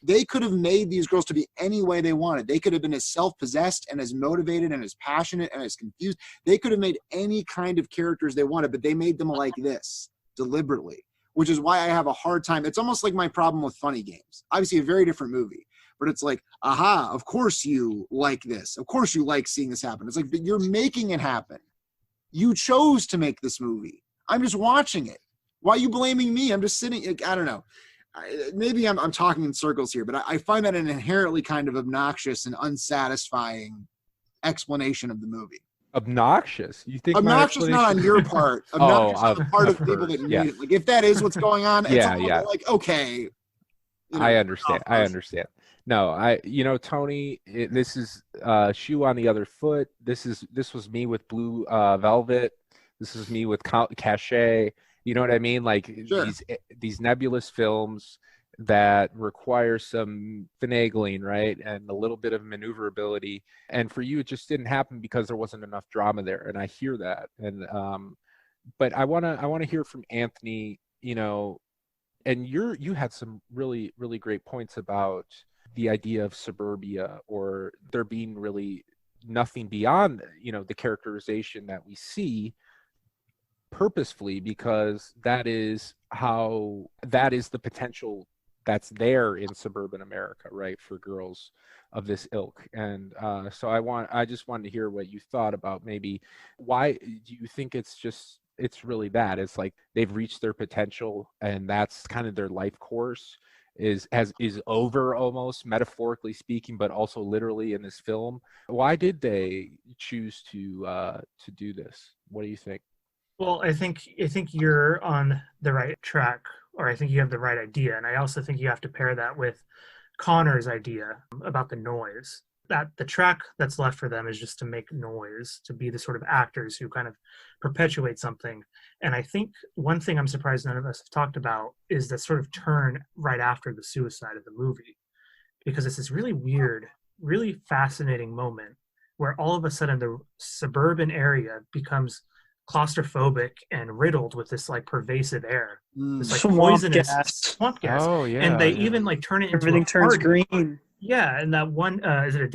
They could have made these girls to be any way they wanted. They could have been as self-possessed and as motivated and as passionate and as confused. They could have made any kind of characters they wanted, but they made them like this deliberately, which is why I have a hard time. It's almost like my problem with Funny Games. Obviously a very different movie, but it's aha, of course you like this. Of course you like seeing this happen. It's but you're making it happen. You chose to make this movie. I'm just watching it. Why are you blaming me? I'm just sitting, I don't know. Maybe I'm talking in circles here, but I find that an inherently kind of obnoxious and unsatisfying explanation of the movie. Obnoxious? You think obnoxious not on your part. Obnoxious on the part of people that need it. If that is what's going on, it's okay. I understand. I understand. No, Tony, this is Shoe on the Other Foot. This was me with Blue Velvet. This is me with Cachet. You know what I mean? Sure. These nebulous films that require some finagling, right? And a little bit of maneuverability. And for you, it just didn't happen because there wasn't enough drama there. And I hear that. And but I wanna hear from Anthony, and you had some really, really great points about the idea of suburbia or there being really nothing beyond, the characterization that we see purposefully, because that is the potential that's there in suburban America, right, for girls of this ilk. And so I just wanted to hear what you thought about maybe why do you think it's really that it's they've reached their potential and that's kind of their life course is over, almost metaphorically speaking, but also literally in this film. Why did they choose to do this? What do you think? Well, I think you're on the right track, or I think you have the right idea. And I also think you have to pair that with Connor's idea about the noise. That the track that's left for them is just to make noise, to be the sort of actors who kind of perpetuate something. And I think one thing I'm surprised none of us have talked about is the sort of turn right after the suicide of the movie. Because it's this really weird, really fascinating moment where all of a sudden the suburban area becomes claustrophobic and riddled with this pervasive air, this swamp poisonous gas. swamp gas. Oh yeah. And they even turn it into everything turns green. Yeah, and that one is it a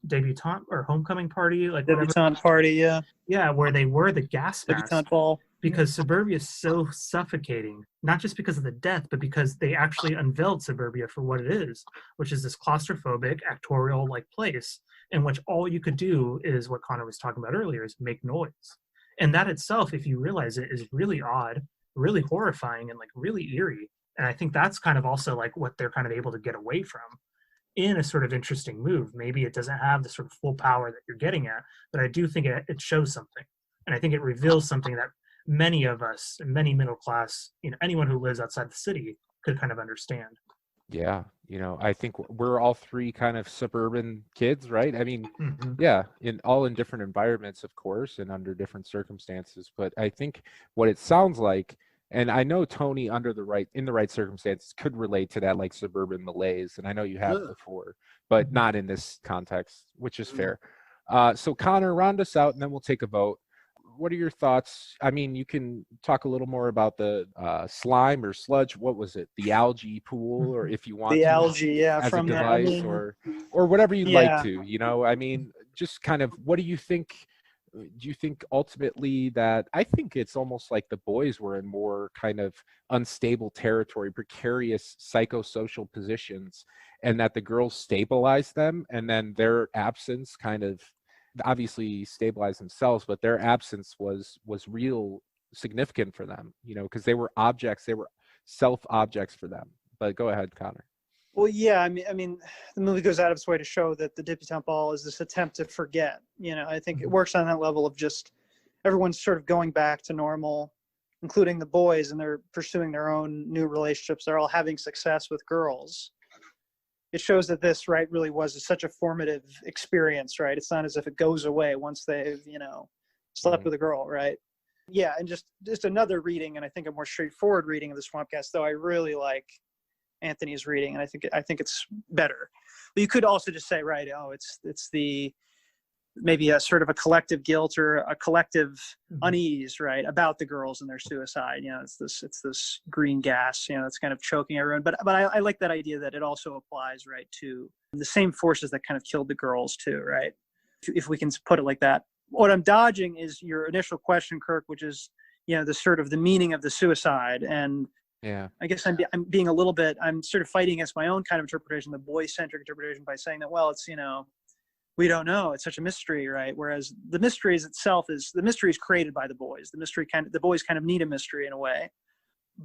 debutante or homecoming party, like whatever? Debutante party, yeah. Yeah, where they wear the gas mask Debutante ball. because Suburbia is so suffocating, not just because of the death, but because they actually unveiled Suburbia for what it is, which is this claustrophobic, actorial like place in which all you could do is what Connor was talking about earlier, is make noise. And that itself, if you realize it, is really odd, really horrifying, and like really eerie. And I think that's kind of also like what they're kind of able to get away from in a sort of interesting move. Maybe it doesn't have the sort of full power that you're getting at, but I do think it shows something. And I think it reveals something that many of us, many middle class, anyone who lives outside the city could kind of understand. Yeah, I think we're all three kind of suburban kids, right? I mean, yeah, in different environments, of course, and under different circumstances. But I think what it sounds like, and I know Tony in the right circumstances could relate to that like suburban malaise, and I know you have before, but not in this context, which is fair. So Connor, round us out, and then we'll take a vote. What are your thoughts? I mean, you can talk a little more about the slime or sludge. What was it? The algae pool, or if you want the to, algae, yeah, as from a device, or whatever you'd like to. I mean, just kind of, what do you think? Do you think ultimately that, I think it's almost like the boys were in more kind of unstable territory, precarious psychosocial positions, and that the girls stabilized them, and then their absence kind of obviously stabilize themselves, but their absence was real significant for them, because they were self objects for them. But go ahead, Connor. Well, yeah, I mean, the movie goes out of its way to show that the debutante ball is this attempt to forget. I think it works on that level of just everyone's sort of going back to normal, including the boys, and they're pursuing their own new relationships. They're all having success with girls. It shows that this, right, really was such a formative experience, right? It's not as if it goes away once they've, slept with a girl, right? Yeah, and just another reading, and I think a more straightforward reading of the Swampcast, though I really like Anthony's reading, and I think it's better. But you could also just say, right, it's the maybe a sort of a collective guilt or a collective unease, right, about the girls and their suicide. It's this green gas, that's kind of choking everyone. But I like that idea that it also applies, right, to the same forces that kind of killed the girls too, right? If we can put it like that. What I'm dodging is your initial question, Kirk, which is, the sort of the meaning of the suicide. And yeah, I guess I'm being a little bit, I'm sort of fighting against my own kind of interpretation, the boy-centric interpretation, by saying that, well, it's, we don't know. It's such a mystery, right? Whereas the mysteries itself the mystery is created by the boys. The boys kind of need a mystery in a way.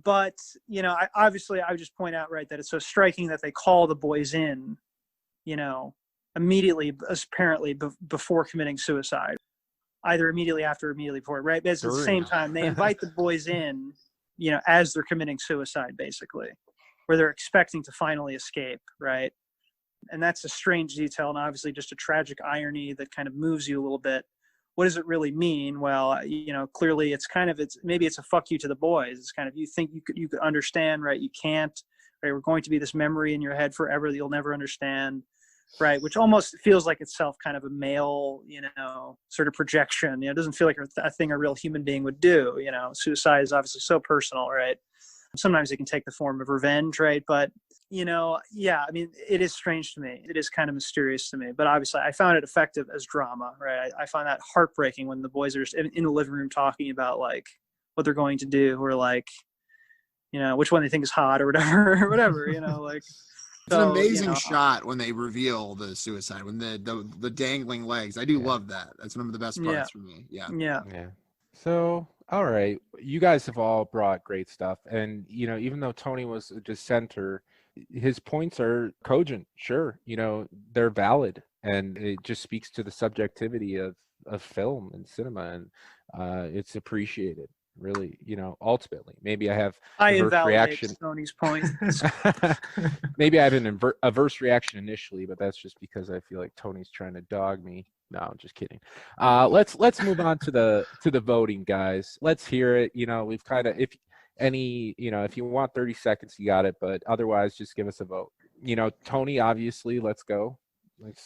But, I would just point out, right, that it's so striking that they call the boys in, immediately, apparently before committing suicide, either immediately after or immediately before, right? But at the same time, they invite the boys in, as they're committing suicide, basically, where they're expecting to finally escape, right? And that's a strange detail, and obviously just a tragic irony that kind of moves you a little bit. What does it really mean? Well, clearly maybe it's a fuck you to the boys. It's kind of, you think you could understand, right? You can't, right? We're going to be this memory in your head forever that you'll never understand, right? Which almost feels like itself kind of a male, sort of projection. It doesn't feel like a thing a real human being would do. Suicide is obviously so personal, right? Sometimes it can take the form of revenge, right? But, yeah, I mean, it is strange to me. It is kind of mysterious to me. But obviously, I found it effective as drama, right? I find that heartbreaking when the boys are just in the living room talking about, like, what they're going to do, or, like, which one they think is hot or whatever, like. It's an amazing shot when they reveal the suicide, when the dangling legs. I do love that. That's one of the best parts for me. Yeah. So, all right, you guys have all brought great stuff, and even though Tony was a dissenter, his points are cogent. Sure, they're valid, and it just speaks to the subjectivity of film and cinema, and it's appreciated. Really, ultimately, maybe I have adverse reaction. Tony's point. Maybe I have an averse reaction initially, but that's just because I feel like Tony's trying to dog me. No, I'm just kidding. Let's move on to the voting, guys. Let's hear it. We've kind of, if you want 30 seconds, you got it. But otherwise, just give us a vote. Tony, obviously, let's go.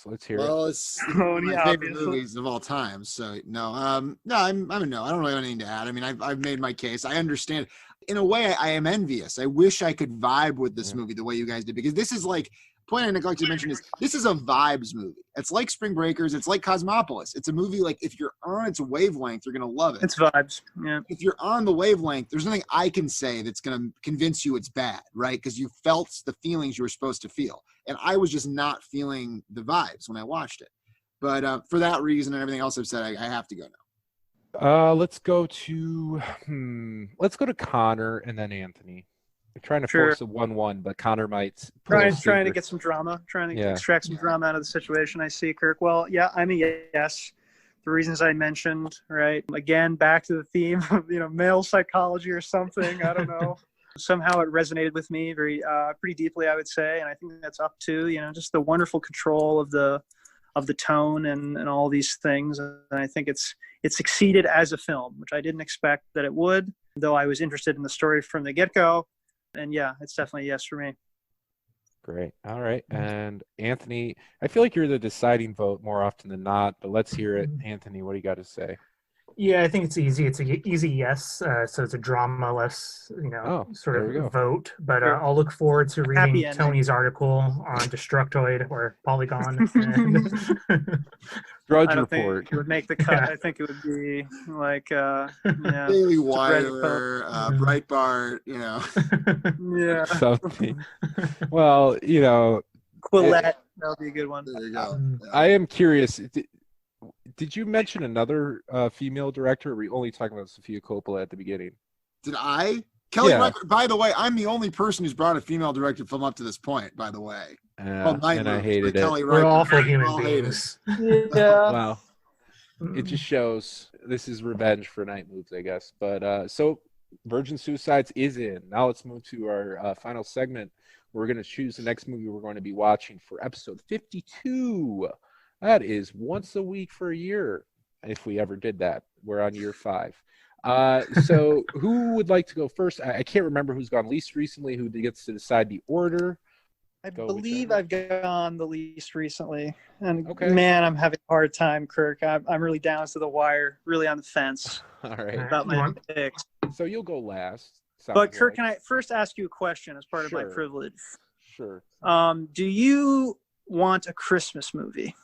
Let's hear it. Well, it's my favorite movies of all time. So no, I'm a no. I don't really have anything to add. I mean, I've made my case. I understand. in a way, I am envious. I wish I could vibe with this movie the way you guys did, because this is like, point I neglected to mention is this is a vibes movie. It's like Spring Breakers. It's like Cosmopolis. It's a movie like if you're on its wavelength, you're going to love it. It's vibes. Yeah. If you're on the wavelength, there's nothing I can say that's going to convince you it's bad, right? Because you felt the feelings you were supposed to feel. And I was just not feeling the vibes when I watched it. But for that reason and everything else I've said, I have to go now. Let's go to Connor and then Anthony. I'm trying to force a 1-1, but Connor might. Trying to get some drama, trying to extract some drama out of the situation. I see, Kirk. Well, yeah, I mean, yes. The reasons I mentioned, right? Again, back to the theme of, male psychology or something. I don't know. Somehow it resonated with me pretty deeply, I would say. And I think that's up to, just the wonderful control of the tone and all these things. And I think it succeeded as a film, which I didn't expect that it would, though I was interested in the story from the get-go. And yeah, it's definitely a yes for me. Great. All right. And Anthony, I feel like you're the deciding vote more often than not, but let's hear it. Anthony, what do you got to say? Yeah, I think it's easy. It's an easy yes. So it's a drama-less, sort of vote. But I'll look forward to reading Tony's article on Destructoid or Polygon. Drudge Report. Report. It would make the cut. Yeah. I think it would be like Daily Wire, Breitbart, Yeah. Something. Well, Quillette. That'll be a good one. There you go. I am curious. Did you mention another female director, or are we only talking about Sofia Coppola at the beginning? Did I? Kelly Reichardt, by the way, I'm the only person who's brought a female-directed film up to this point, by the way. And I hated it. We're awful human beings. Yeah. Wow. It just shows this is revenge for night moves, I guess. But so Virgin Suicides is in. Now let's move to our final segment. We're going to choose the next movie we're going to be watching for episode 52. That is once a week for a year, if we ever did that. We're on year 5. So who would like to go first? I can't remember who's gone least recently, who gets to decide the order. I believe I've gone the least recently. And man, I'm having a hard time, Kirk. I'm really down to the wire, really on the fence. All right. About my picks. So you'll go last. But Kirk, can I first ask you a question as part of my privilege? Sure. Do you want a Christmas movie?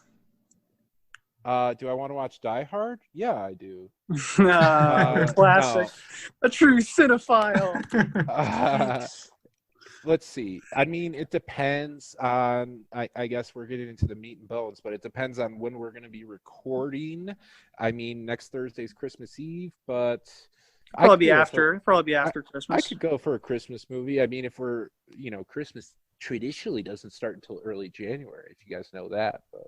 Do I want to watch Die Hard? Yeah, I do. Classic. No. A true cinephile. Let's see. I mean, it depends on, I guess we're getting into the meat and bones, but it depends on when we're going to be recording. I mean, next Thursday's Christmas Eve, but... Probably be after Christmas. I could go for a Christmas movie. I mean, if we're, Christmas traditionally doesn't start until early January, if you guys know that, but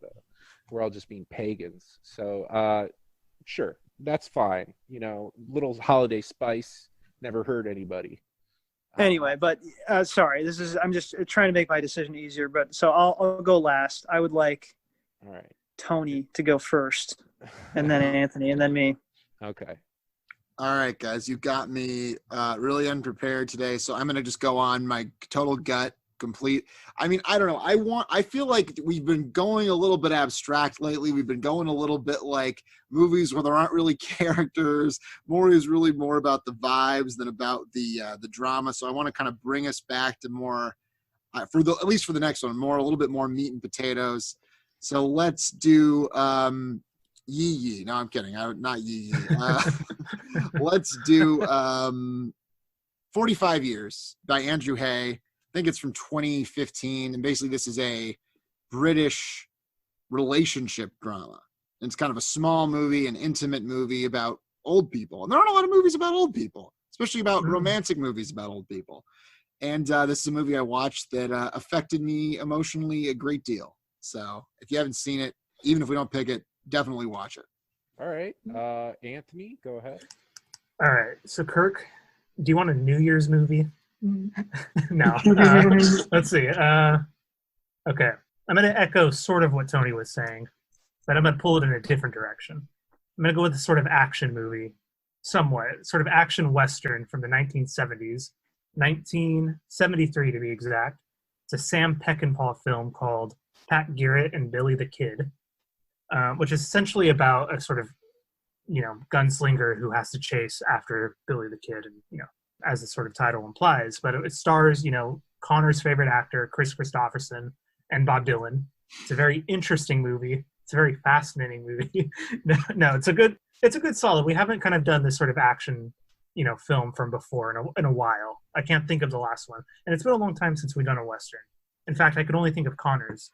we're all just being pagans. So, sure, that's fine. Little holiday spice never hurt anybody. Anyway, but sorry, I'm just trying to make my decision easier. But so I'll go last. I would like Tony to go first, and then Anthony, and then me. Okay. All right, guys, you got me really unprepared today, so I'm going to just go on my total gut complete. I mean, I don't know. I feel like we've been going a little bit abstract lately. We've been going a little bit like movies where there aren't really characters. More is really more about the vibes than about the drama. So I want to kind of bring us back to more, at least for the next one, a little bit more meat and potatoes. So let's do Yee Yee. No, I'm kidding. Not Yee Yee. Let's do 45 Years by Andrew Hay. I think it's from 2015. And basically this is a British relationship drama. And it's kind of a small movie, an intimate movie about old people. And there aren't a lot of movies about old people, especially about romantic movies about old people. And this is a movie I watched that affected me emotionally a great deal. So if you haven't seen it, even if we don't pick it, definitely watch it. All right. Anthony, go ahead. All right. So, Kirk, do you want a New Year's movie? No. Let's see. Okay. I'm going to echo sort of what Tony was saying, but I'm going to pull it in a different direction. I'm going to go with a sort of action movie, somewhat, sort of action Western from the 1970s, 1973 to be exact. It's a Sam Peckinpah film called Pat Garrett and Billy the Kid. Which is essentially about a sort of, gunslinger who has to chase after Billy the Kid and, as the sort of title implies, but it stars, Connor's favorite actor, Chris Christopherson, and Bob Dylan. It's a very interesting movie. It's a very fascinating movie. No, it's a good solid. We haven't kind of done this sort of action, film from before in a while. I can't think of the last one, and it's been a long time since we've done a Western. In fact, I could only think of Connor's.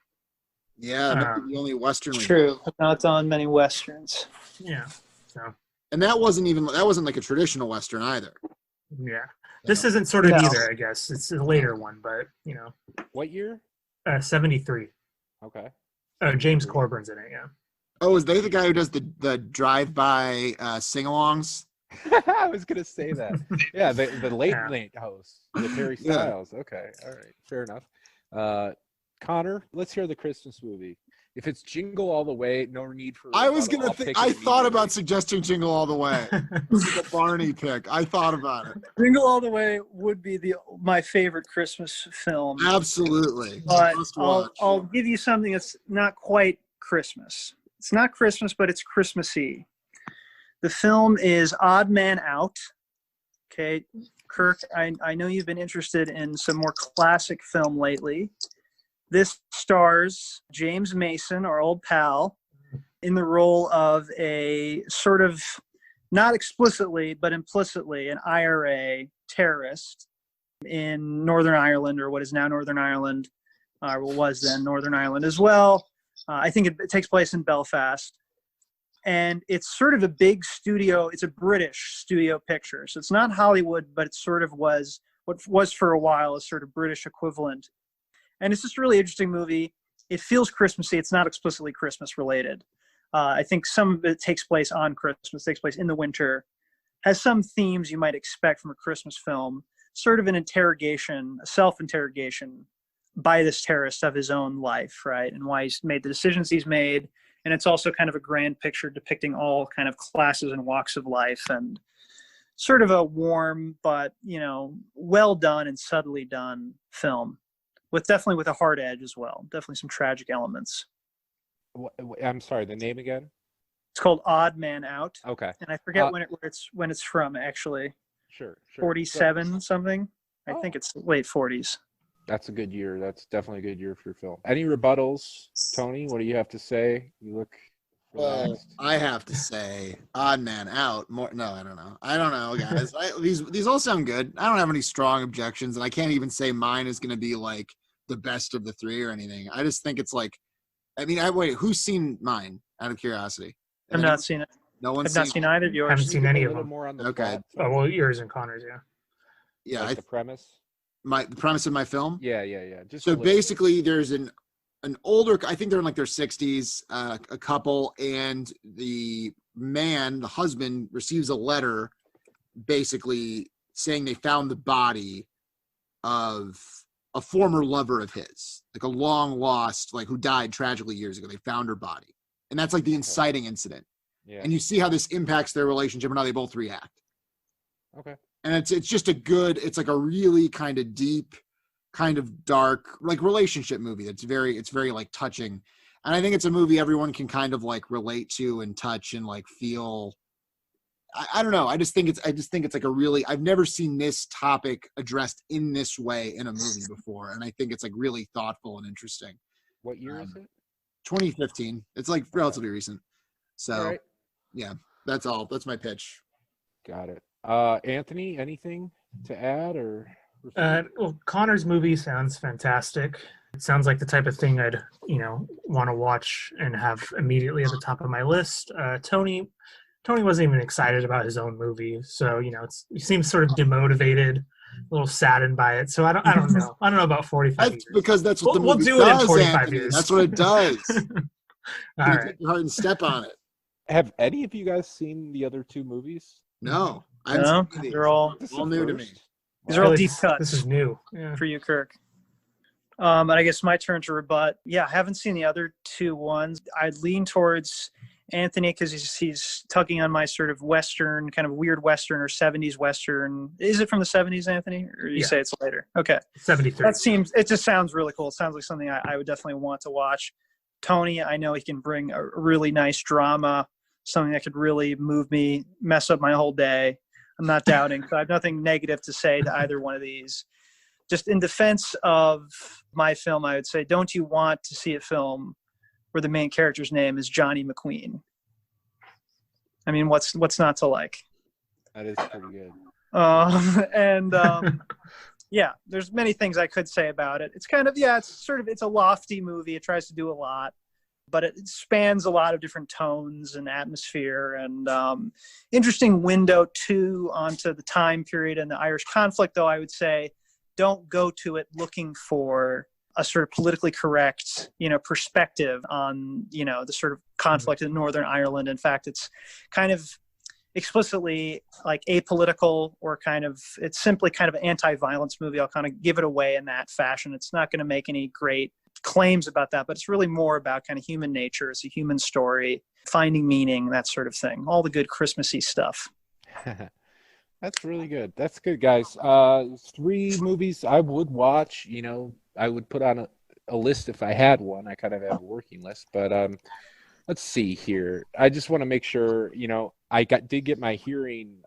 Yeah, maybe the only Western. True. I've not done many Westerns. Yeah. So. And that wasn't like a traditional Western either. Yeah. This isn't sort of either, I guess. It's a later one, but, What year? 73. Okay. James Corbin's in it, yeah. Oh, is they the guy who does the drive-by sing-alongs? I was going to say that. Yeah, the late host with Harry Styles. Yeah. Okay, all right, fair enough. Connor, let's hear the Christmas movie. If it's Jingle All the Way, no need for. I was gonna think. I thought about suggesting Jingle All the Way. This is a Barney pick. I thought about it. Jingle All the Way would be my favorite Christmas film. Absolutely. But I'll give you something that's not quite Christmas. It's not Christmas, but it's Christmassy. The film is Odd Man Out. Okay, Kirk, I know you've been interested in some more classic film lately. This stars James Mason, our old pal, in the role of a sort of, not explicitly, but implicitly, an IRA terrorist in Northern Ireland, or what is now Northern Ireland, or was then Northern Ireland as well. I think it takes place in Belfast. And it's sort of a big studio. It's a British studio picture. So it's not Hollywood, but it sort of was what was for a while a sort of British equivalent. And it's just a really interesting movie. It feels Christmassy. It's not explicitly Christmas related. I think some of it takes place on Christmas, takes place in the winter, has some themes you might expect from a Christmas film, sort of an interrogation, a self-interrogation by this terrorist of his own life, right? And why he's made the decisions he's made. And it's also kind of a grand picture depicting all kind of classes and walks of life, and sort of a warm, but, well done and subtly done film. Definitely with a hard edge as well. Definitely some tragic elements. I'm sorry, the name again? It's called Odd Man Out. Okay. And I forget when it's from, actually. Sure. 47 something. I think it's late 40s. That's a good year. That's definitely a good year for film. Any rebuttals, Tony? What do you have to say? You look relaxed. Well, I have to say, Odd Man Out. No, I don't know. I don't know, guys. These all sound good. I don't have any strong objections, and I can't even say mine is going to be like the best of the three or anything. I just think it's like, wait, who's seen mine? Out of curiosity, I've not seen it. No one's not seen either of yours. I haven't seen any of them. More on the okay. Oh, well, yours and Connor's, yeah. Yeah, like the premise. The premise of my film. Yeah. Just so basically, there's an older. I think they're in like their 60s. A couple, and the man, the husband, receives a letter, basically saying they found the body of a former lover of his, like a long lost, like who died tragically years ago. They found her body, and that's like the inciting incident. Yeah. And you see how this impacts their relationship and how they both react. Okay. And it's just it's like a really kind of deep, kind of dark, like relationship movie. It's very like touching. And I think it's a movie everyone can kind of like relate to and touch and like feel. I don't know. I just think it's like a really, I've never seen this topic addressed in this way in a movie before. And I think it's like really thoughtful and interesting. What year is it? 2015. It's like relatively recent. So right. Yeah, that's all. That's my pitch. Got it. Anthony, anything to add or? Well, Connor's movie sounds fantastic. It sounds like the type of thing I'd, want to watch and have immediately at the top of my list. Tony wasn't even excited about his own movie, so he seems sort of demotivated, a little saddened by it. So I don't know. I don't know about 45 years. Because that's what we'll do does, it in 45 Anthony. years. That's what it does. All right. Take your heart and step on it. Have any of you guys seen the other two movies? No. They're all new to me. These are all deep cuts. This is new for you, Kirk. And I guess my turn to rebut. Yeah, I haven't seen the other two ones. I'd lean towards Anthony because he's tugging on my sort of Western, kind of weird Western or 70s Western. Is it from the 70s, Anthony? Or do you say it's later? Okay. 73. It just sounds really cool. It sounds like something I would definitely want to watch. Tony, I know he can bring a really nice drama, something that could really move me, mess up my whole day. I'm not doubting. So I have nothing negative to say to either one of these. Just in defense of my film, I would say, don't you want to see a film where the main character's name is Johnny McQueen? I mean, what's not to like? That is pretty good. Yeah, there's many things I could say about it. It's kind of, it's a lofty movie. It tries to do a lot, but it spans a lot of different tones and atmosphere, and interesting window too onto the time period and the Irish conflict. Though I would say, don't go to it looking for a sort of politically correct, perspective on, the sort of conflict in Northern Ireland. In fact, it's kind of explicitly like apolitical, or it's simply kind of an anti-violence movie. I'll kind of give it away in that fashion. It's not going to make any great claims about that, but it's really more about kind of human nature. It's a human story, finding meaning, that sort of thing. All the good Christmassy stuff. That's really good. That's good, guys. 3 movies I would watch. I would put on a list if I had one. I kind of have a working list, but let's see here. I just want to make sure, I did get my hearing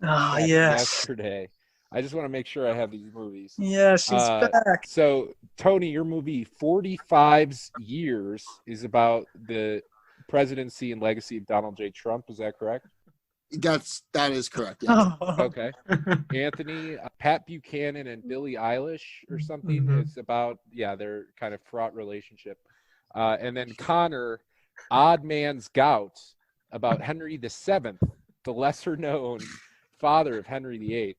yesterday. I just want to make sure I have these movies. Yes, he's back. So, Tony, your movie 45 Years is about the presidency and legacy of Donald J. Trump. Is that correct? That is correct. Yeah. Okay. Anthony, Pat Buchanan and Billie Eilish or something. Mm-hmm. It's about, their kind of fraught relationship. And then Connor, Odd Man's Gout, about Henry VII, the lesser known father of Henry VIII,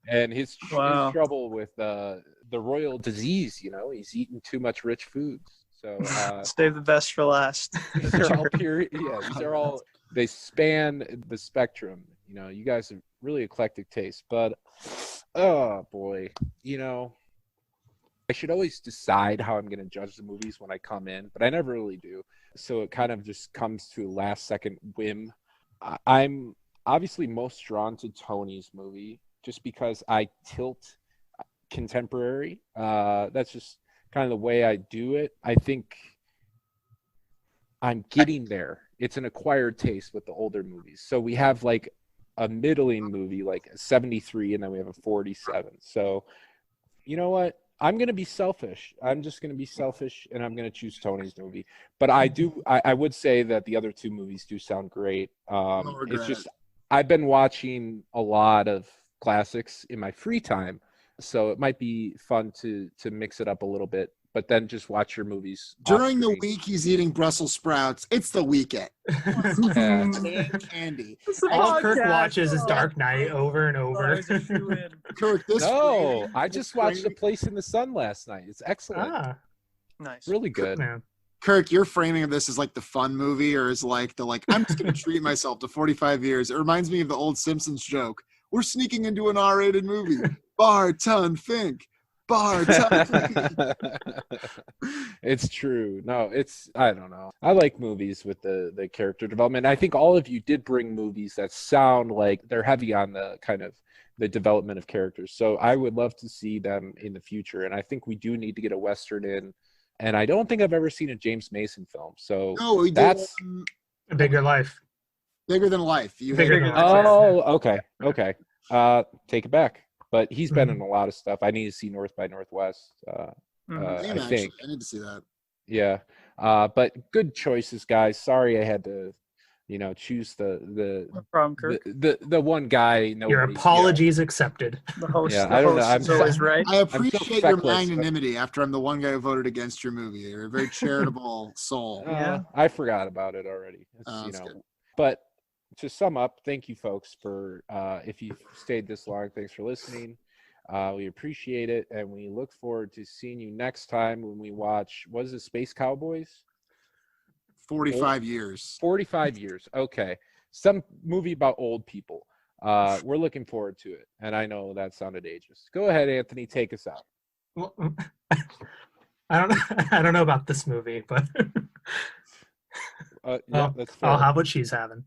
and his trouble with the royal disease. He's eating too much rich foods. So save the best for last. These are all they span the spectrum. You guys have really eclectic taste, but oh boy, I should always decide how I'm going to judge the movies when I come in, but I never really do. So it kind of just comes to a last second whim. I'm obviously most drawn to Tony's movie just because I tilt contemporary. That's just kind of the way I do it. I think I'm getting there. It's an acquired taste with the older movies. So we have like a middling movie, like a 73, and then we have a 47. So you know what? I'm going to be selfish. I'm just going to be selfish, and I'm going to choose Tony's movie. But I would say that the other 2 movies do sound great. It's just I've been watching a lot of classics in my free time, so it might be fun to mix it up a little bit, but then just watch your movies. During the week, he's eating Brussels sprouts. It's the weekend. Candy. All Kirk watches is Dark Knight over and over. Kirk, I just watched A Place in the Sun last night. It's excellent. Nice. Really good. Man. Kirk, your framing of this is like the fun movie, or is like I'm just going to treat myself to 45 years. It reminds me of the old Simpsons joke. We're sneaking into an R-rated movie. Barton Fink. It's true. No, I don't know. I like movies with the character development. I think all of you did bring movies that sound like they're heavy on the kind of the development of characters. So I would love to see them in the future. And I think we do need to get a Western in. And I don't think I've ever seen a James Mason film. So that's Bigger Life. Bigger Than Life. Okay. Take it back. But he's been in a lot of stuff. I need to see North by Northwest. I think I need to see that. Yeah, but good choices, guys. Sorry, I had to, choose the no problem, Kirk. the one guy. Your apologies accepted. The host. Yeah, the I don't host know. is always right. I appreciate your magnanimity after I'm the one guy who voted against your movie. You're a very charitable soul. Yeah, I forgot about it already. Good. But to sum up, thank you folks for if you stayed this long, thanks for listening. We appreciate it, and we look forward to seeing you next time when we watch, what is it, Space Cowboys? 45 years. 45 years. Okay. Some movie about old people. We're looking forward to it, and I know that sounded ageist. Go ahead, Anthony, take us out. Well, I don't know about this movie, but that's fair. I'll have what she's having.